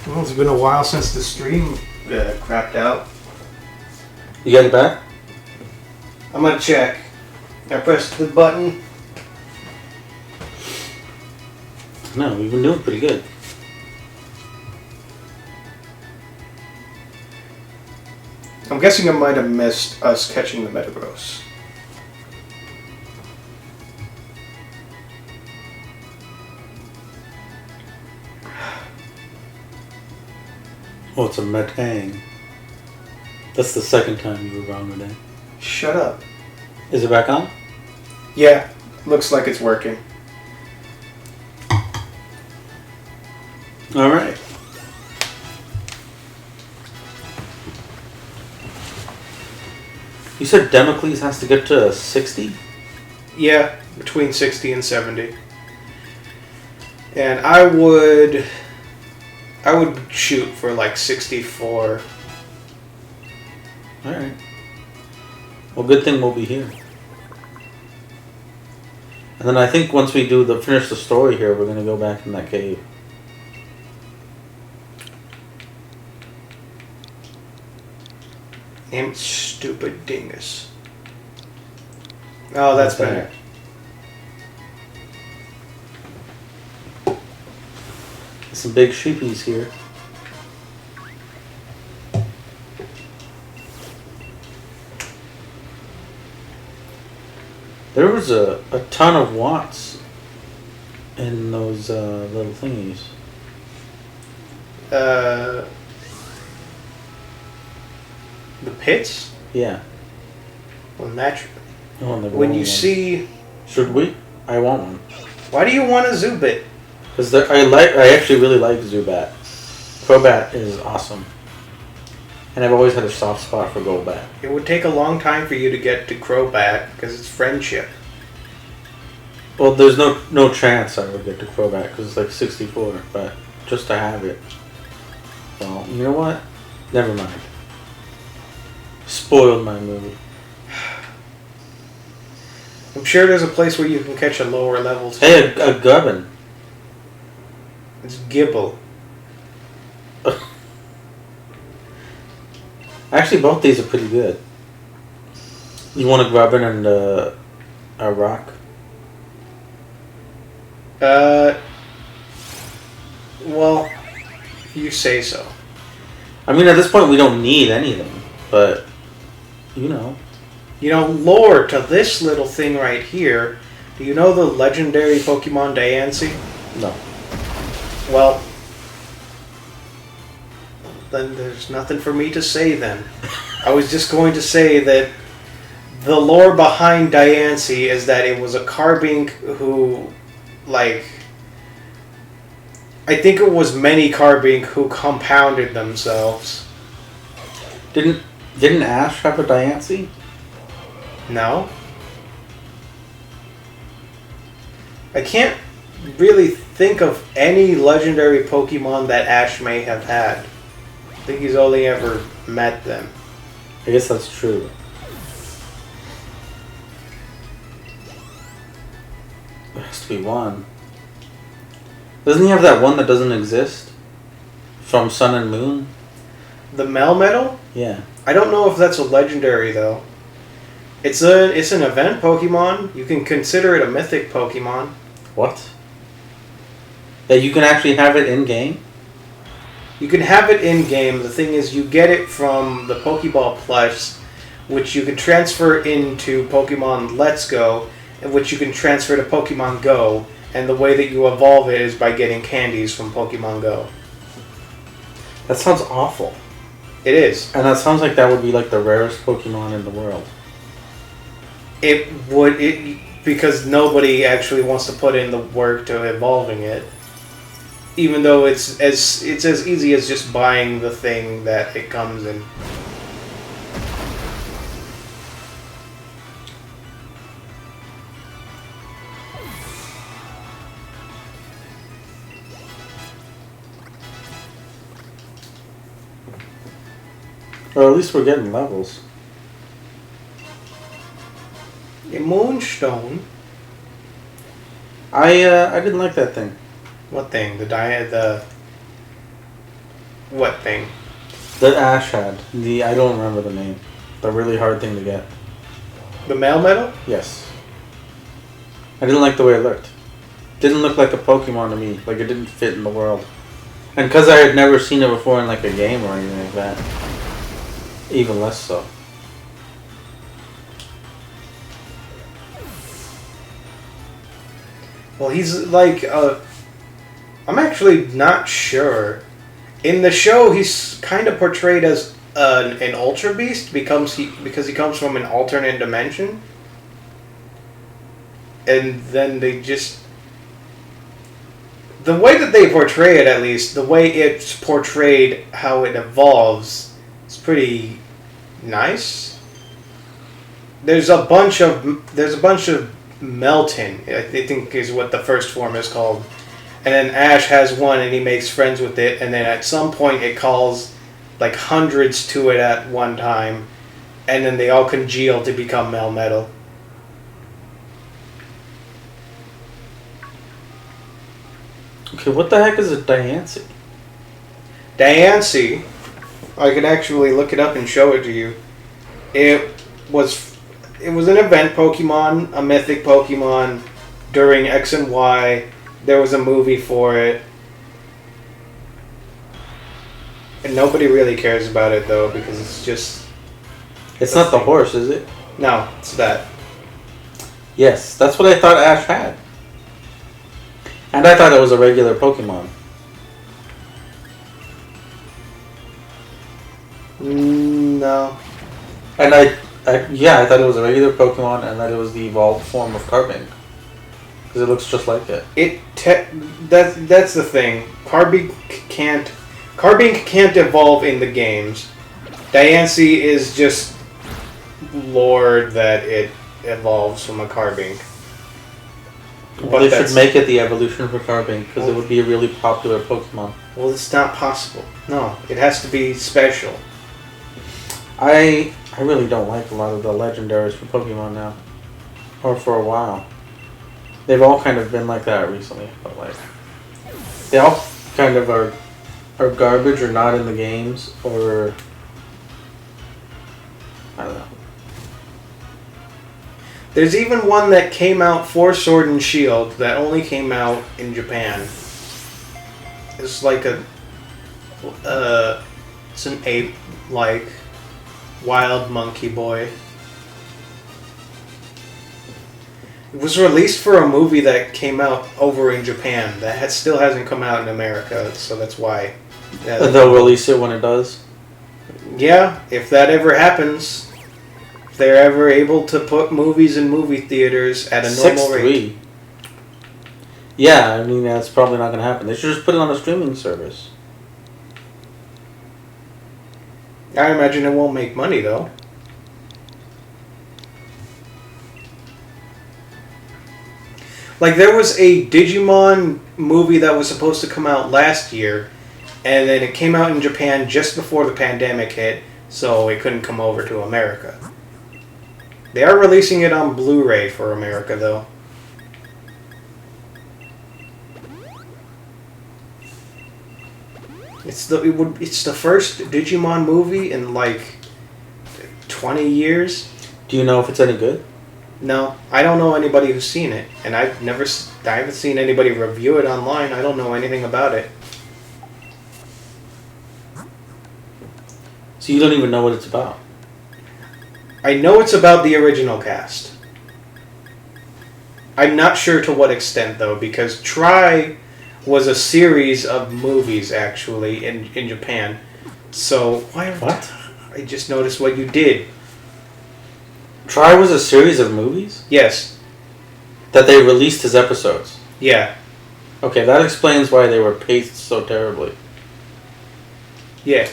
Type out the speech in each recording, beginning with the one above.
Well, it's been a while since the stream crapped out. You got it back? I'm gonna check. I pressed the button. No, we've been doing pretty good. I'm guessing I might have missed us catching the Metagross. Oh, it's a Metang. That's the second time you were wrong today. Shut up. Is it back on? Yeah, looks like it's working. Alright. You said Democles has to get to 60? Yeah, between 60 and 70. And I would shoot for like 64. Alright. Well, good thing we'll be here. And then I think once we finish the story here, we're going to go back in that cave. Damn stupid dingus. Oh, that's better. Some big sheepies here. There was a ton of watts in those little thingies. The pits? Yeah. Well, naturally. Oh, when you see... Should we? I want one. Why do you want a Zubat? Because I actually really like Zubat. Crobat is awesome. And I've always had a soft spot for Golbat. It would take a long time for you to get to Crobat because it's friendship. Well, there's no chance I would get to Crobat because it's like 64, but just to have it. So, you know what? Never mind. Spoiled my mood. I'm sure there's a place where you can catch a lower level. Hey, a Gubbin. It's Gibble. Actually, both these are pretty good. You want a Gubbin and a Rock? Well, you say so. I mean, at this point, we don't need anything, but, you know. You know, lore to this little thing right here. Do you know the legendary Pokemon Diancie? No. Well, then there's nothing for me to say then. I was just going to say that the lore behind Diancie is that it was a Carbink who, like... I think it was many Carbink who compounded themselves. Didn't Ash have a Diancie? No. I can't really think of any legendary Pokemon that Ash may have had. I think he's only ever met them. I guess that's true. There has to be one. Doesn't he have that one that doesn't exist? From Sun and Moon? The Melmetal? Yeah. I don't know if that's a legendary though. It's an event Pokemon. You can consider it a mythic Pokemon. What? That you can actually have it in game? You can have it in game. The thing is, you get it from the Pokeball plush, which you can transfer into Pokemon Let's Go, and which you can transfer to Pokemon Go. And the way that you evolve it is by getting candies from Pokemon Go. That sounds awful. It is. And that sounds like that would be like the rarest Pokemon in the world. It would, because nobody actually wants to put in the work to evolving it. Even though it's as easy as just buying the thing that it comes in. Or at least we're getting levels. A Moonstone. I didn't like that thing. What thing? The What thing? That Ash had. I don't remember the name. The really hard thing to get. The male medal? Yes. I didn't like the way it looked. Didn't look like a Pokemon to me. Like it didn't fit in the world. And because I had never seen it before in like a game or anything like that. Even less so. Well, he's like, I'm actually not sure. In the show, he's kind of portrayed as an Ultra Beast because he comes from an alternate dimension. And then they just... The way that they portray it, at least, the way it's portrayed, how it evolves, is pretty nice. There's a bunch of Melton, I think is what the first form is called. And then Ash has one and he makes friends with it, and then at some point it calls like hundreds to it at one time, and then they all congeal to become Melmetal. Okay, what the heck is a Diancie? Diancie, I could actually look it up and show it to you. It was an event Pokemon, a mythic Pokemon during X and Y. There was a movie for it. And nobody really cares about it though because it's just... It's not the horse, is it? No, it's that. Yes, that's what I thought Ash had. And I thought it was a regular Pokemon. No. And I thought it was a regular Pokemon and that it was the evolved form of Carbink. Because it looks just like it. That's the thing. Carbink can't evolve in the games. Diancie is just lore that it evolves from a Carbink. But they should make it the evolution for Carbink because it would be a really popular Pokemon. Well, it's not possible. No, it has to be special. I really don't like a lot of the legendaries for Pokemon now. Or for a while. They've all kind of been like that recently, but like they all kind of are garbage or not in the games or I don't know. There's even one that came out for Sword and Shield that only came out in Japan. It's like it's an ape like wild monkey boy. It was released for a movie that came out over in Japan that still hasn't come out in America, so that's why. Yeah, they'll release it when it does? Yeah, if that ever happens. If they're ever able to put movies in movie theaters at a normal rate. Yeah, I mean, that's probably not going to happen. They should just put it on a streaming service. I imagine it won't make money, though. Like, there was a Digimon movie that was supposed to come out last year, and then it came out in Japan just before the pandemic hit, so it couldn't come over to America. They are releasing it on Blu-ray for America, though. It's the first Digimon movie in like 20 years. Do you know if it's any good? No, I don't know anybody who's seen it, and I haven't seen anybody review it online. I don't know anything about it. So you don't even know what it's about? I know it's about the original cast. I'm not sure to what extent though, because Try was a series of movies actually in Japan. So what? I just noticed what you did. Try was a series of movies? Yes. That they released as episodes? Yeah. Okay, that explains why they were paced so terribly. Yeah.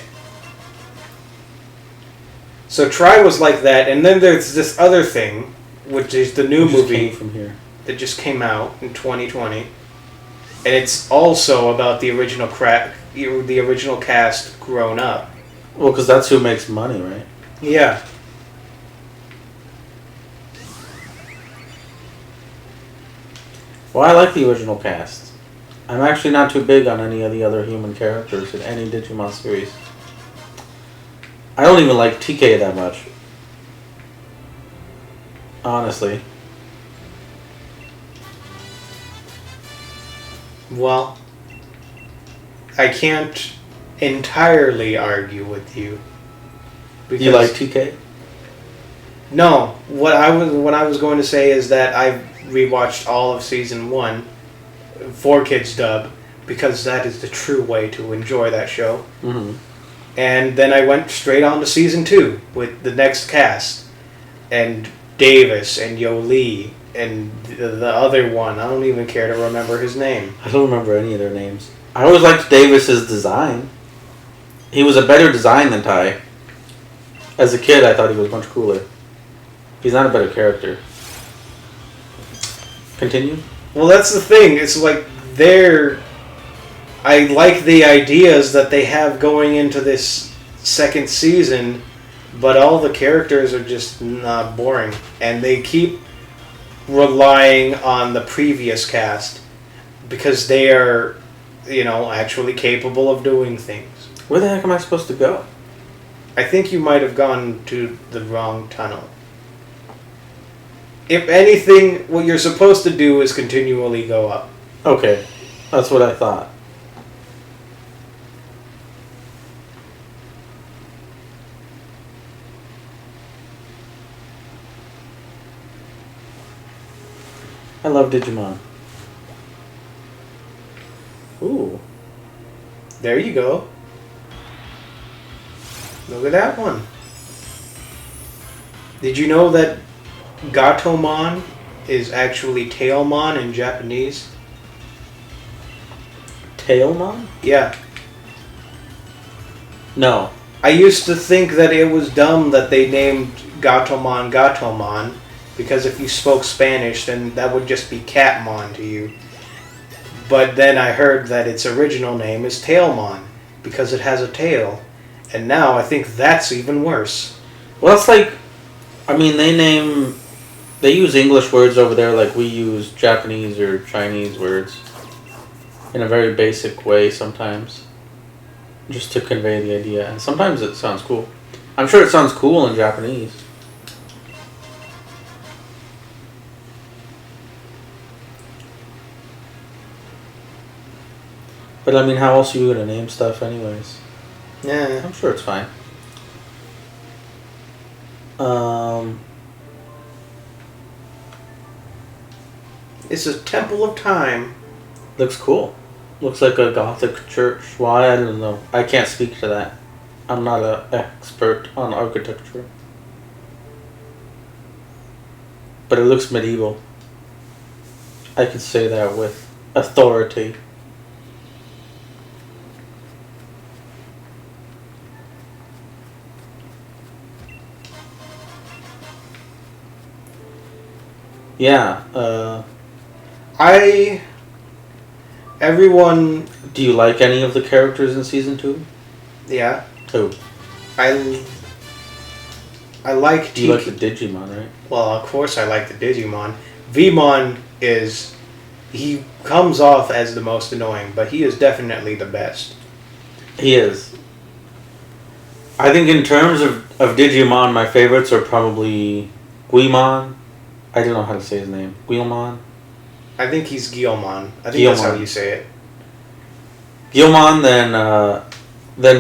So Try was like that, and then there's this other thing, which is the new movie from here that just came out in 2020, and it's also about the original cast grown up. Well, because that's who makes money, right? Yeah. Well, I like the original cast. I'm actually not too big on any of the other human characters in any Digimon series. I don't even like TK that much. Honestly. Well, I can't entirely argue with you. You like TK? No, what I was going to say is that I've rewatched all of season 1 for Kids dub because that is the true way to enjoy that show. Mm-hmm. And then I went straight on to season 2 with the next cast and Davis and Yoli and the other one. I don't even care to remember his name. I don't remember any of their names. I always liked Davis's design. He was a better design than Tai. As a kid, I thought he was much cooler. He's not a better character. Continue? Well, that's the thing. It's like I like the ideas that they have going into this second season, but all the characters are just boring. And they keep relying on the previous cast because they are, actually capable of doing things. Where the heck am I supposed to go? I think you might have gone to the wrong tunnel. If anything, what you're supposed to do is continually go up. Okay, that's what I thought. I love Digimon. Ooh. There you go. Look at that one. Did you know that Gatomon is actually Tailmon in Japanese? Tailmon? Yeah. No. I used to think that it was dumb that they named Gatomon Gatomon, because if you spoke Spanish, then that would just be Catmon to you. But then I heard that its original name is Tailmon, because it has a tail. And now I think that's even worse. Well, it's like, they use English words over there like we use Japanese or Chinese words. In a very basic way sometimes. Just to convey the idea. And sometimes it sounds cool. I'm sure it sounds cool in Japanese. But how else are you going to name stuff anyways? Yeah. I'm sure it's fine. It's a temple of time. Looks cool. Looks like a Gothic church. Well, I don't know. I can't speak to that. I'm not an expert on architecture. But it looks medieval. I can say that with authority. Yeah, Everyone... Do you like any of the characters in Season 2? Yeah. Who? I like... You like the Digimon, right? Well, of course I like the Digimon. Vmon is... He comes off as the most annoying, but he is definitely the best. He is. I think in terms of Digimon, my favorites are probably Guimon. I don't know how to say his name. Guilmon? I think he's Guilmon. I think that's how you say it. Guilmon, then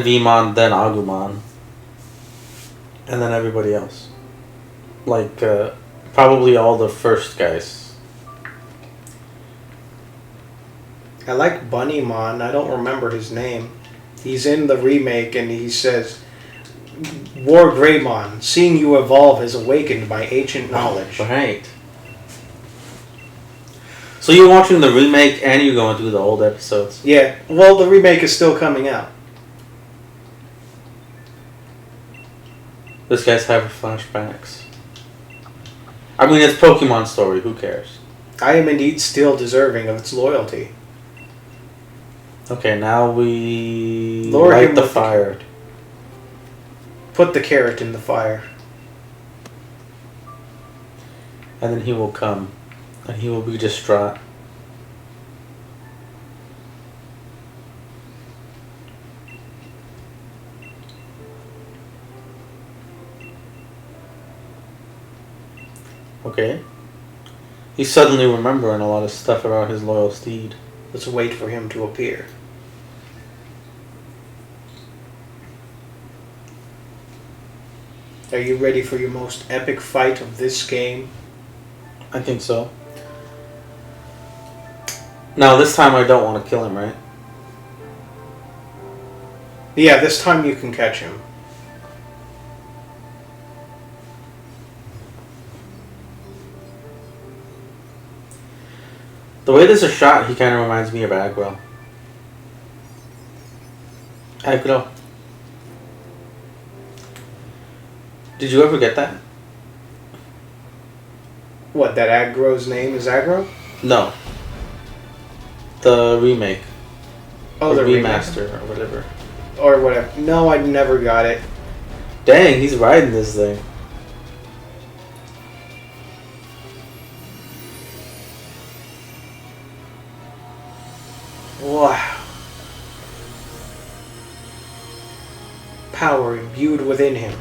Vmon, then Agumon. And then everybody else. Like, probably all the first guys. I like Bunnymon. I don't remember his name. He's in the remake and he says, War Greymon, seeing you evolve has awakened my ancient knowledge. Right. So you're watching the remake and you're going through the old episodes? Yeah. Well, the remake is still coming out. This guy's having flashbacks. It's Pokemon story. Who cares? I am indeed still deserving of its loyalty. Okay, now we Lower light him the with fire. Put the carrot in the fire. And then he will come. And he will be distraught. Okay. He's suddenly remembering a lot of stuff about his loyal steed. Let's wait for him to appear. Are you ready for your most epic fight of this game? I think so. Now, this time I don't want to kill him, right? Yeah, this time you can catch him. The way this is shot, he kind of reminds me of Aggro. Aggro. Did you ever get that? What, that Aggro's name is Aggro? No. The remake. Oh, the remaster or whatever. Or whatever. No, I never got it. Dang, he's riding this thing. Wow. Power imbued within him.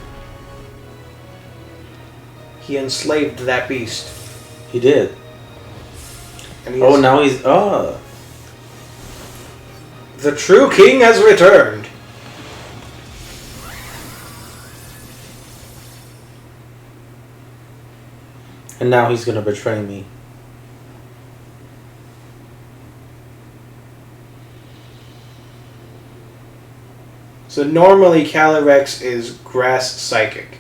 He enslaved that beast. He did. And Oh, now he's... Oh. The true king has returned. And now he's going to betray me. So normally Calyrex is grass psychic.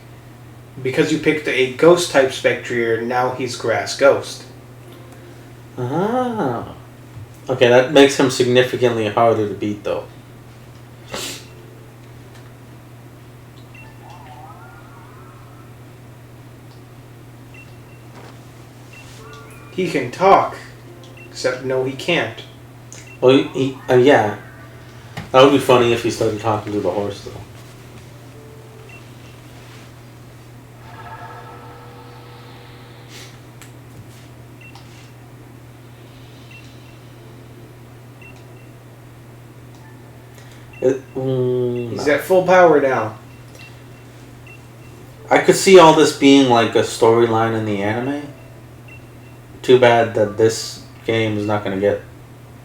Because you picked a ghost type Spectrier, now he's grass ghost. Ah. Okay, that makes him significantly harder to beat though. He can talk. Except no, he can't. Well, yeah. That would be funny if he started talking to the horse though. He's at full power now. I could see all this being like a storyline in the anime. Too bad that this game is not going to get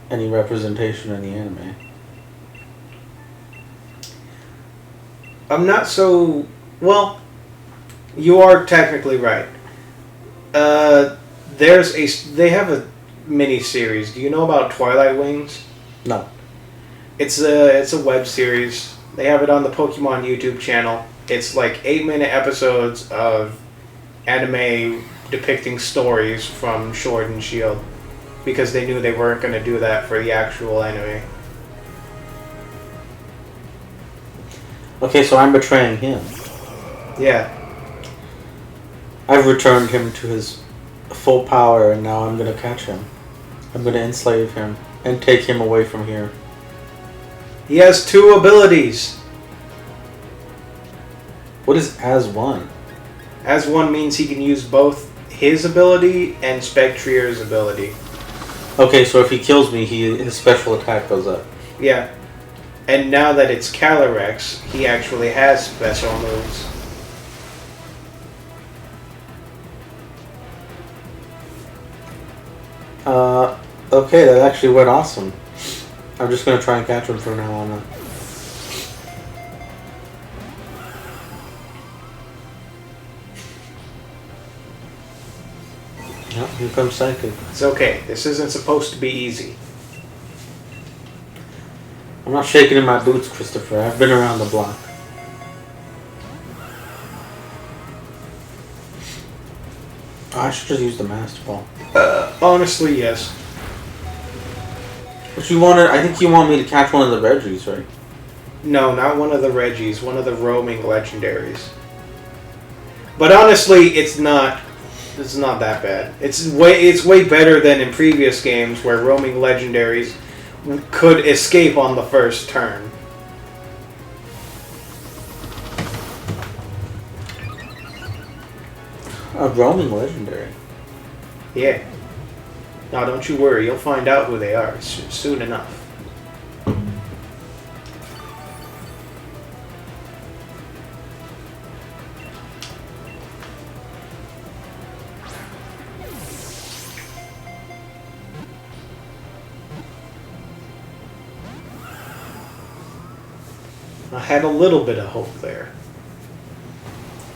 any representation in the anime. I'm not so... Well, you are technically right. They have a mini-series. Do you know about Twilight Wings? No. It's a web series. They have it on the Pokémon YouTube channel. It's like 8-minute episodes of anime depicting stories from Sword and Shield, because they knew they weren't going to do that for the actual anime. Okay, so I'm betraying him. Yeah. I've returned him to his full power, and now I'm going to catch him. I'm going to enslave him and take him away from here. He has 2 abilities. What is as one? As one means he can use both his ability and Spectrier's ability. Okay, so if he kills me, his special attack goes up. Yeah. And now that it's Calyrex, he actually has special moves. Okay, that actually went awesome. I'm just going to try and catch him from now on. Yep, here comes Psychic. It's okay. This isn't supposed to be easy. I'm not shaking in my boots, Christopher. I've been around the block. Oh, I should just use the Master Ball. Honestly, yes. But you wanted, I think you want me to catch one of the Reggies, right? No, not one of the Reggies. One of the roaming legendaries. But honestly, it's not that bad. It's way better than in previous games where roaming legendaries could escape on the first turn. A roaming legendary. Yeah. Now don't you worry, you'll find out who they are soon enough. I had a little bit of hope there.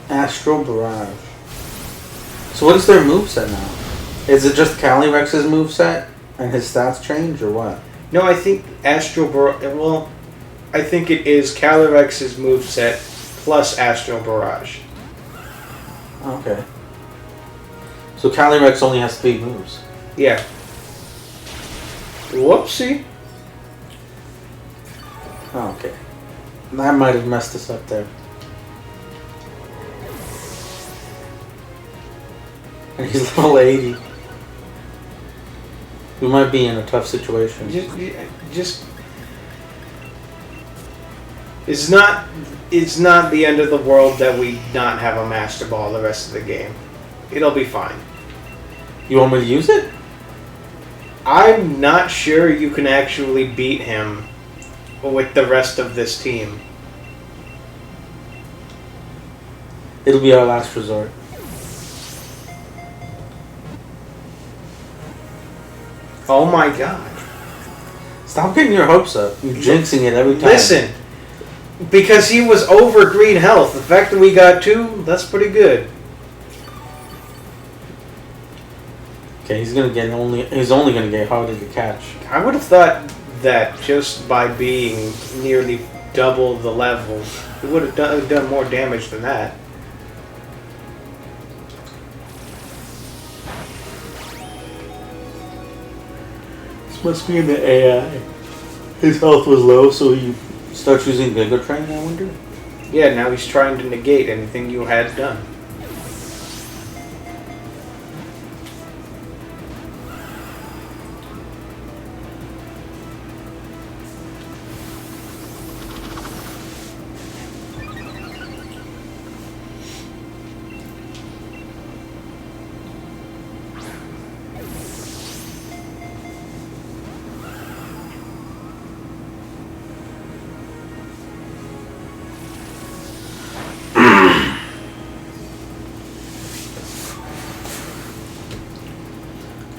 Astral Barrage. So what is their moveset now? Is it just Calyrex's moveset and his stats change, or what? No, I think Astral Barrage... Well, I think it is Calyrex's moveset plus Astral Barrage. Okay. So Calyrex only has 3 moves. Yeah. Whoopsie. Oh, okay. That might have messed us up there. And he's level 80. We might be in a tough situation. Just it's not the end of the world that we not have a Master Ball the rest of the game. It'll be fine. You want me to use it? I'm not sure you can actually beat him with the rest of this team. It'll be our last resort. Oh my god. Stop getting your hopes up. You're jinxing it every time. Listen, because he was over green health, the fact that we got 2, that's pretty good. Okay, he's only gonna get harder to catch. I would have thought that just by being nearly double the level, it would have done more damage than that. This must be in the AI. His health was low, so he starts using Giga Train, I wonder? Yeah, now he's trying to negate anything you had done.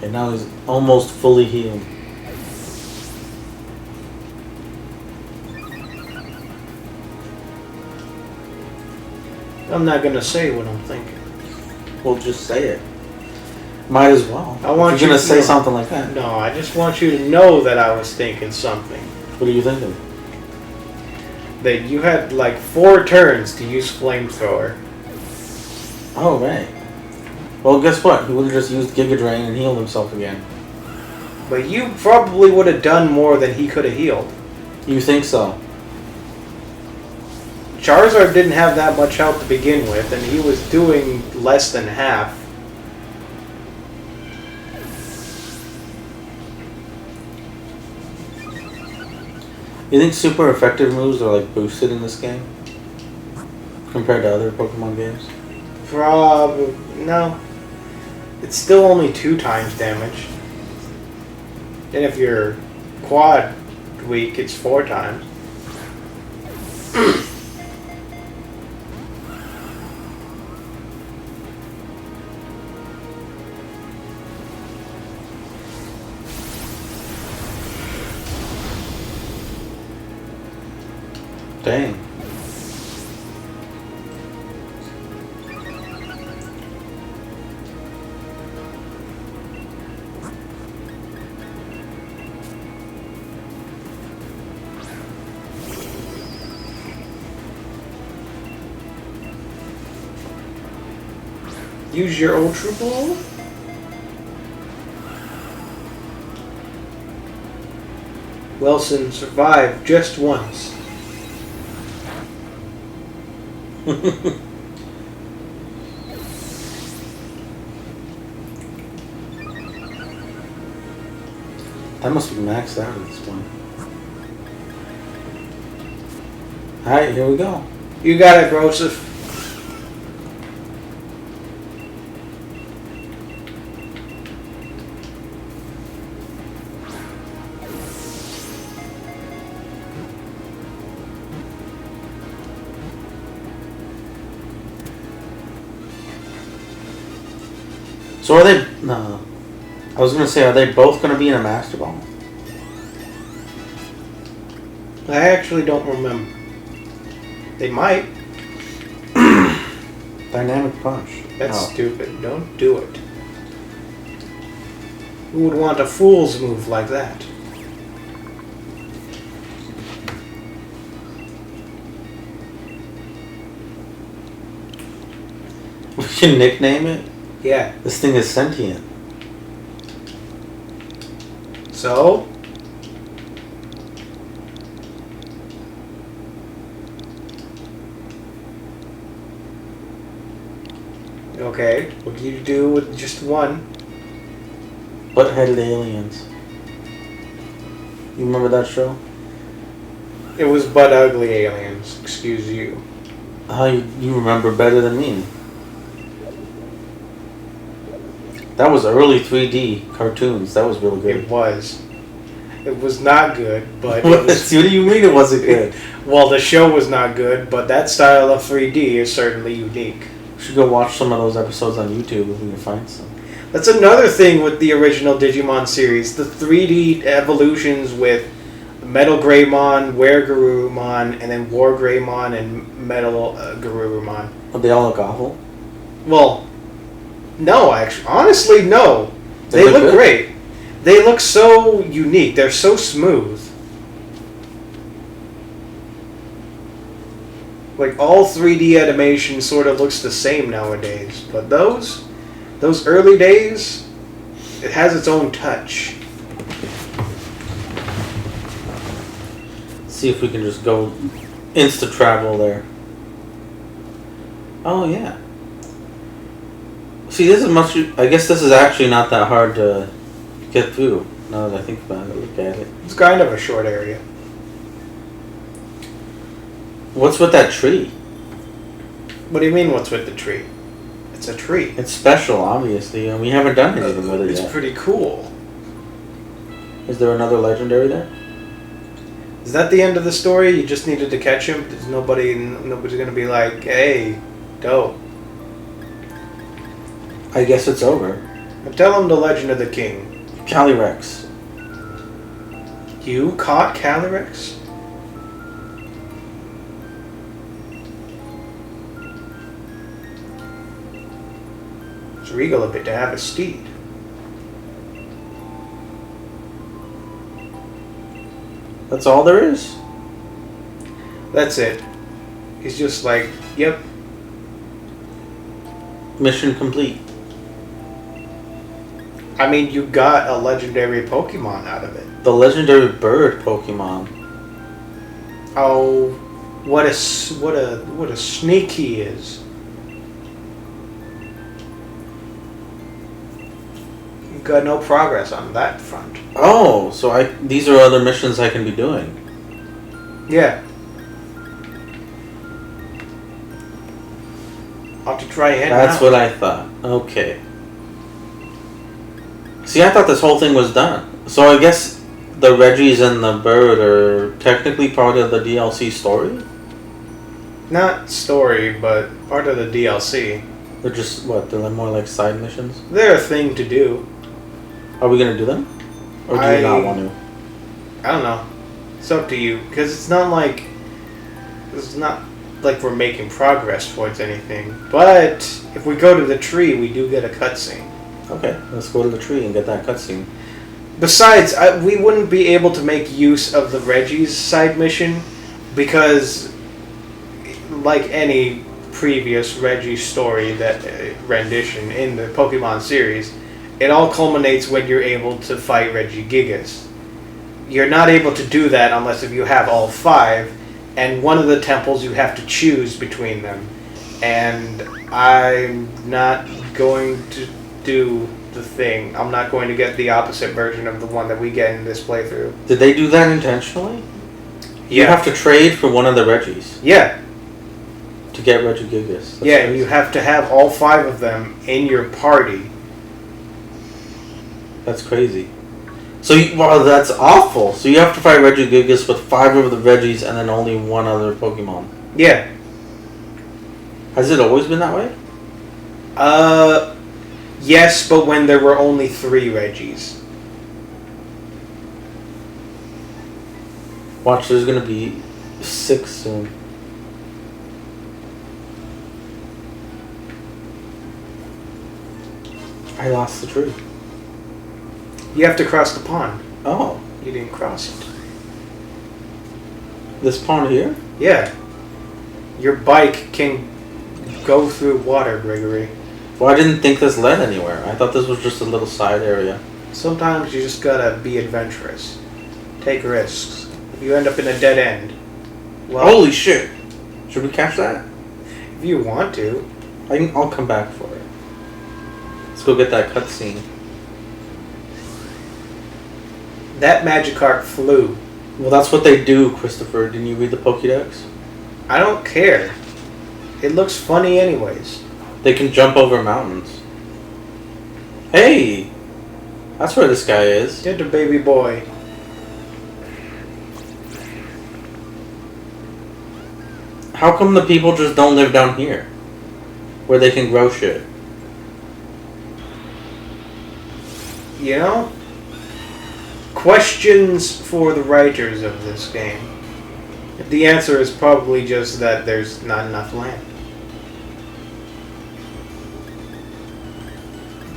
And now he's almost fully healed. I'm not gonna say what I'm thinking. Well, just say it. Might as well. I want if you're you gonna to say know. something like that. No, I just want you to know that I was thinking something. What are you thinking? That you had like 4 turns to use Flamethrower. Oh, right. Well, guess what? He would have just used Giga Drain and healed himself again. But you probably would have done more than he could have healed. You think so? Charizard didn't have that much health to begin with, and he was doing less than half. You think super effective moves are like boosted in this game? Compared to other Pokemon games? Probably no. It's still only 2 times damage. And if you're quad weak, it's 4 times. Dang. Use your Ultra Ball? Wilson survived just once. That must be maxed out at this point. Alright, here we go. You got it, Grosif. So are they... No. I was going to say, are they both going to be in a Master Ball? I actually don't remember. They might. Dynamic punch. That's Oh. stupid. Don't do it. Who would want a fool's move like that? We can nickname it? Yeah. This thing is sentient. So? Okay. What do you do with just one? Butt-headed aliens. You remember that show? It was butt ugly aliens. Excuse you. How you remember better than me? That was early 3D cartoons. That was really good. It was. It was not good, but What do you mean it wasn't good? Well, the show was not good, but that style of 3D is certainly unique. We should go watch some of those episodes on YouTube if we can find some. That's another thing with the original Digimon series. The 3D evolutions with Metal Greymon, Were Garurumon, and then War Greymon and Metal Garurumon. But they all look awful. Well, no, actually. Honestly, no. They look look good? great. They look so unique. They're so smooth. Like, all 3D animation sort of looks the same nowadays. But those early days, it has its own touch. See if we can just go insta travel there. Oh yeah. See, this is much. I guess this is actually not that hard to get through. Now that I think about it, look at it. It's kind of a short area. What's with that tree? What do you mean, what's with the tree? It's a tree. It's special, obviously, and we haven't done anything with it It's yet. pretty cool. Is there another legendary there? Is that the end of the story? You just needed to catch him? There's nobody's gonna be like, hey, dope. I guess it's over. But tell him the Legend of the King. Calyrex. You caught Calyrex? It's regal of it to have a steed. That's all there is. That's it. He's just like, yep. Mission complete. I mean, you got a legendary Pokemon out of it. The legendary bird Pokemon. Oh, what a sneak he is. You've got no progress on that front. Oh, so these are other missions I can be doing. Yeah. I'll have to try it That's now. what I thought. Okay. See, I thought this whole thing was done. So I guess the Reggies and the bird are technically part of the DLC story? Not story, but part of the DLC. They're just, what, they're more like side missions? They're a thing to do. Are we going to do them? Or do you not want to? I don't know. It's up to you. Because it's not like we're making progress towards anything. But if we go to the tree, we do get a cutscene. Okay, let's go to the tree and get that cutscene. Besides, we wouldn't be able to make use of the Reggie's side mission because, like any previous Reggie story rendition in the Pokemon series, it all culminates when you're able to fight Regigigas. You're not able to do that unless if you have all 5, and one of the temples you have to choose between them. And I'm not going to do the thing. I'm not going to get the opposite version of the one that we get in this playthrough. Did they do that intentionally? Yeah. You have to trade for one of the Reggies Yeah. to get Regigigas. Yeah, and you have to have all 5 of them in your party. That's crazy. So, wow, that's awful. So you have to fight Regigigas with 5 of the Reggies and then only one other Pokemon. Yeah. Has it always been that way? Yes, but when there were only 3 Reggies. Watch, there's gonna be 6 soon. I lost the tree. You have to cross the pond. Oh. You didn't cross it. This pond here? Yeah. Your bike can go through water, Gregory. Well, I didn't think this led anywhere. I thought this was just a little side area. Sometimes you just gotta be adventurous. Take risks. If you end up in a dead end, well, Holy shit! Should we catch that? if you want to. I'll come back for it. Let's go get that cutscene. That Magikarp flew. Well, that's what they do, Christopher. Didn't you read the Pokédex? I don't care. It looks funny anyways. They can jump over mountains. Hey! That's where this guy is. Get the baby boy. How come the people just don't live down here? Where they can grow shit? You know? Questions for the writers of this game. The answer is probably just that there's not enough land.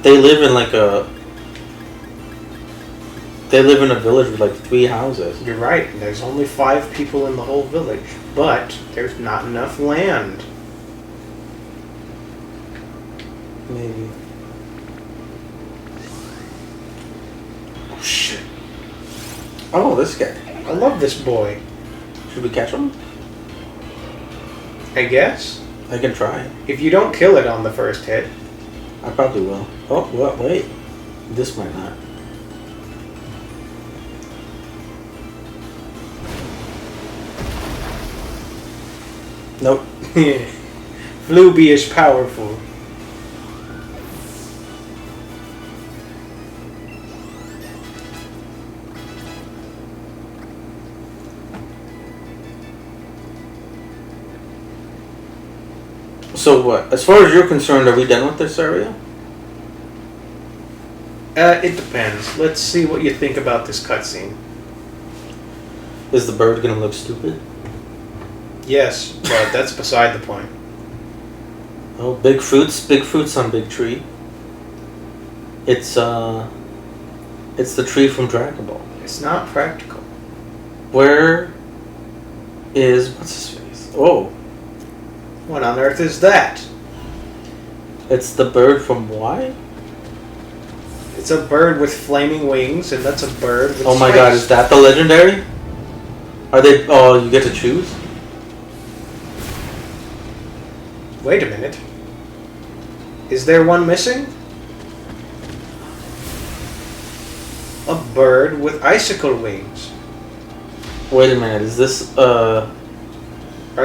They live in They live in a village with like 3 houses. You're right. There's only 5 people in the whole village. But there's not enough land. Maybe. Oh shit. Oh, this guy. I love this boy. Should we catch him? I guess. I can try. If you don't kill it on the first hit. I probably will. Oh, well, wait. This might not. Nope. Fluby is powerful. So what? As far as you're concerned, are we done with this area? It depends. Let's see what you think about this cutscene. Is the bird gonna look stupid? Yes, but that's beside the point. Oh, big fruits on big tree. It's the tree from Dragon Ball. It's not practical. Where is what's his face? Oh, What on earth is that? it's the bird from Y. It's a bird with flaming wings, and that's a bird with Oh my God, is that the legendary? Are they? Oh, you get to choose. Wait a minute. Is there one missing? A bird with icicle wings. Wait a minute, is this Are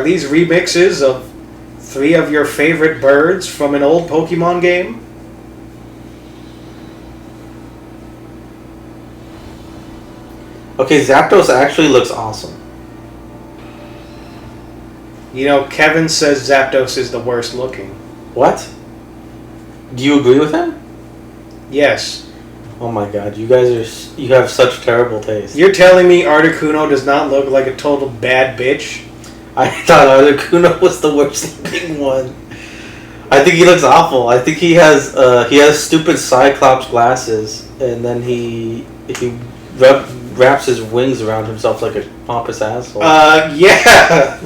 these remixes of 3 of your favorite birds from an old Pokemon game? Okay, Zapdos actually looks awesome. You know, Kevin says Zapdos is the worst looking. What? Do you agree with him? Yes. Oh my God, you have such terrible taste. You're telling me Articuno does not look like a total bad bitch? I thought Articuno was the worst looking one. I think he looks awful. I think he has stupid Cyclops glasses, and then he wraps his wings around himself like a pompous asshole. Yeah.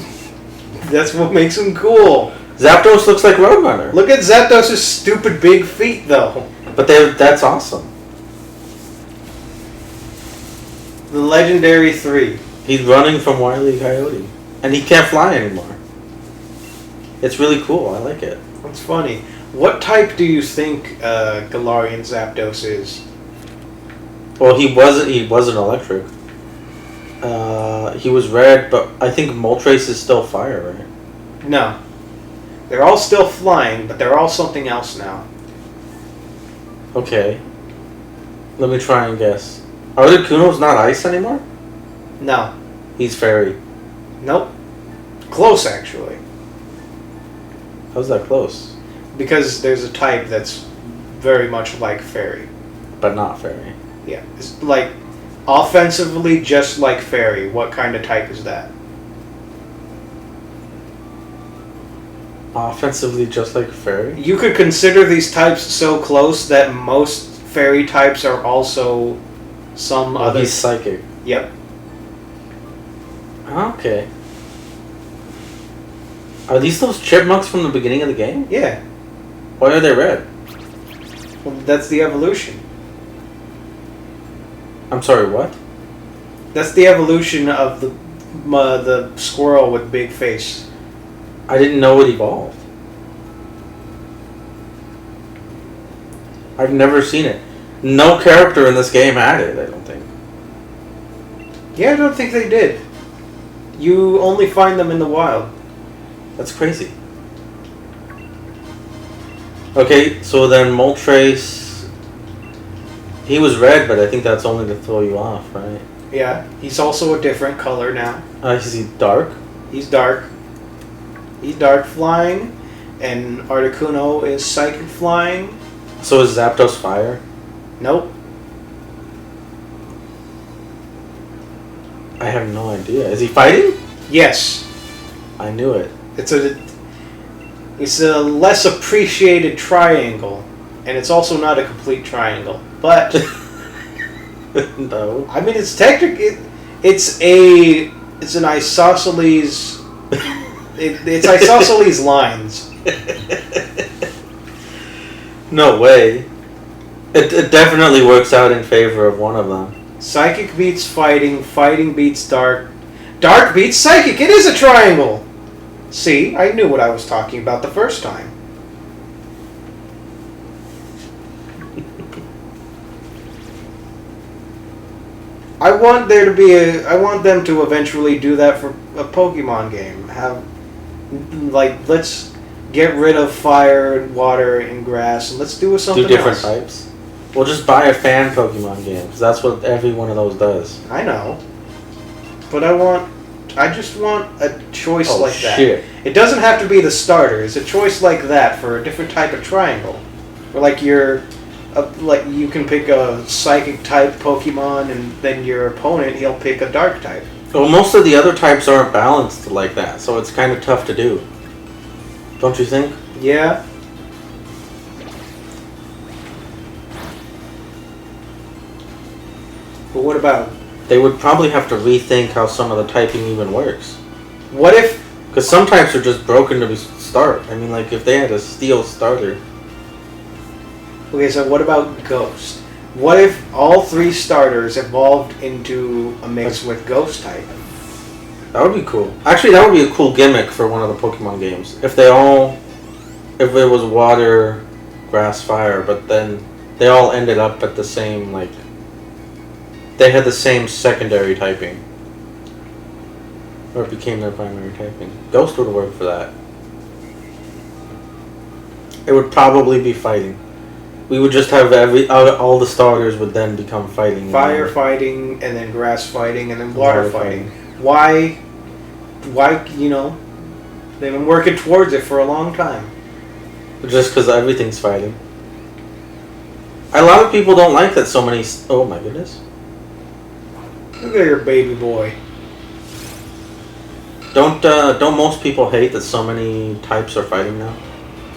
That's what makes him cool. Zapdos looks like Roadrunner. Look at Zapdos' stupid big feet, though. But that's awesome. The Legendary 3. He's running from Wile E. Coyote. And he can't fly anymore. It's really cool. I like it. That's funny. What type do you think Galarian Zapdos is? Well, he wasn't electric. He was red, but I think Moltres is still fire, right? No. They're all still flying, but they're all something else now. Okay. Let me try and guess. Articuno's not ice anymore? No. He's fairy. Nope. Close, actually. How's that close? Because there's a type that's very much like Fairy. But not fairy. Yeah. It's like, offensively, just like Fairy. What kind of type is that? Offensively, just like fairy. You could consider these types so close that most fairy types are also some other. He's psychic. Yep. Okay. Are these those chipmunks from the beginning of the game? Yeah. Why are they red? Well, that's the evolution. I'm sorry, what? That's the evolution of the squirrel with big face. I didn't know it evolved. I've never seen it. No character in this game had it, I don't think. Yeah, I don't think they did. You only find them in the wild. That's crazy. Okay, so then Moltres... He was red, but I think that's only to throw you off, right? Yeah, he's also a different color now. Is he dark? He's dark. He's dark flying, and Articuno is psychic flying. So is Zapdos fire? Nope. I have no idea. Is he fighting? Yes. I knew it. It's a less appreciated triangle, and it's also not a complete triangle. But No. I mean, it's technically it's an isosceles. It's isosceles lines. No way. It definitely works out in favor of one of them. Psychic beats fighting. Fighting beats dark. Dark beats psychic. It is a triangle. See, I knew what I was talking about the first time. I want them to eventually do that for a Pokemon game. Let's get rid of fire, water, and grass, and let's do something else. Do different types. We'll just buy a fan Pokemon game, because that's what every one of those does. I know. But I just want a choice like that. Shit. It doesn't have to be the starter. It's a choice like that for a different type of triangle. Where you can pick a psychic type Pokemon, and then your opponent, he'll pick a dark type. Well, most of the other types aren't balanced like that, so it's kind of tough to do. Don't you think? Yeah. But what about... They would probably have to rethink how some of the typing even works. What if... Because some types are just broken to start. I mean, like, if they had a steel starter... Okay, so what about Ghost? What if all three starters evolved into a mix with Ghost type? That would be cool. Actually, that would be a cool gimmick for one of the Pokemon games. If it was water, grass, fire, but then they all ended up at the same, like... They had the same secondary typing. Or it became their primary typing. Ghost would work for that. It would probably be fighting. We would just have all the starters would then become fighting. Fire fighting, and then grass fighting, and then water fighting. Why, they've been working towards it for a long time. Just because everything's fighting. A lot of people don't like that so many... Oh my goodness. Look at your baby boy. Don't most people hate that so many types are fighting now?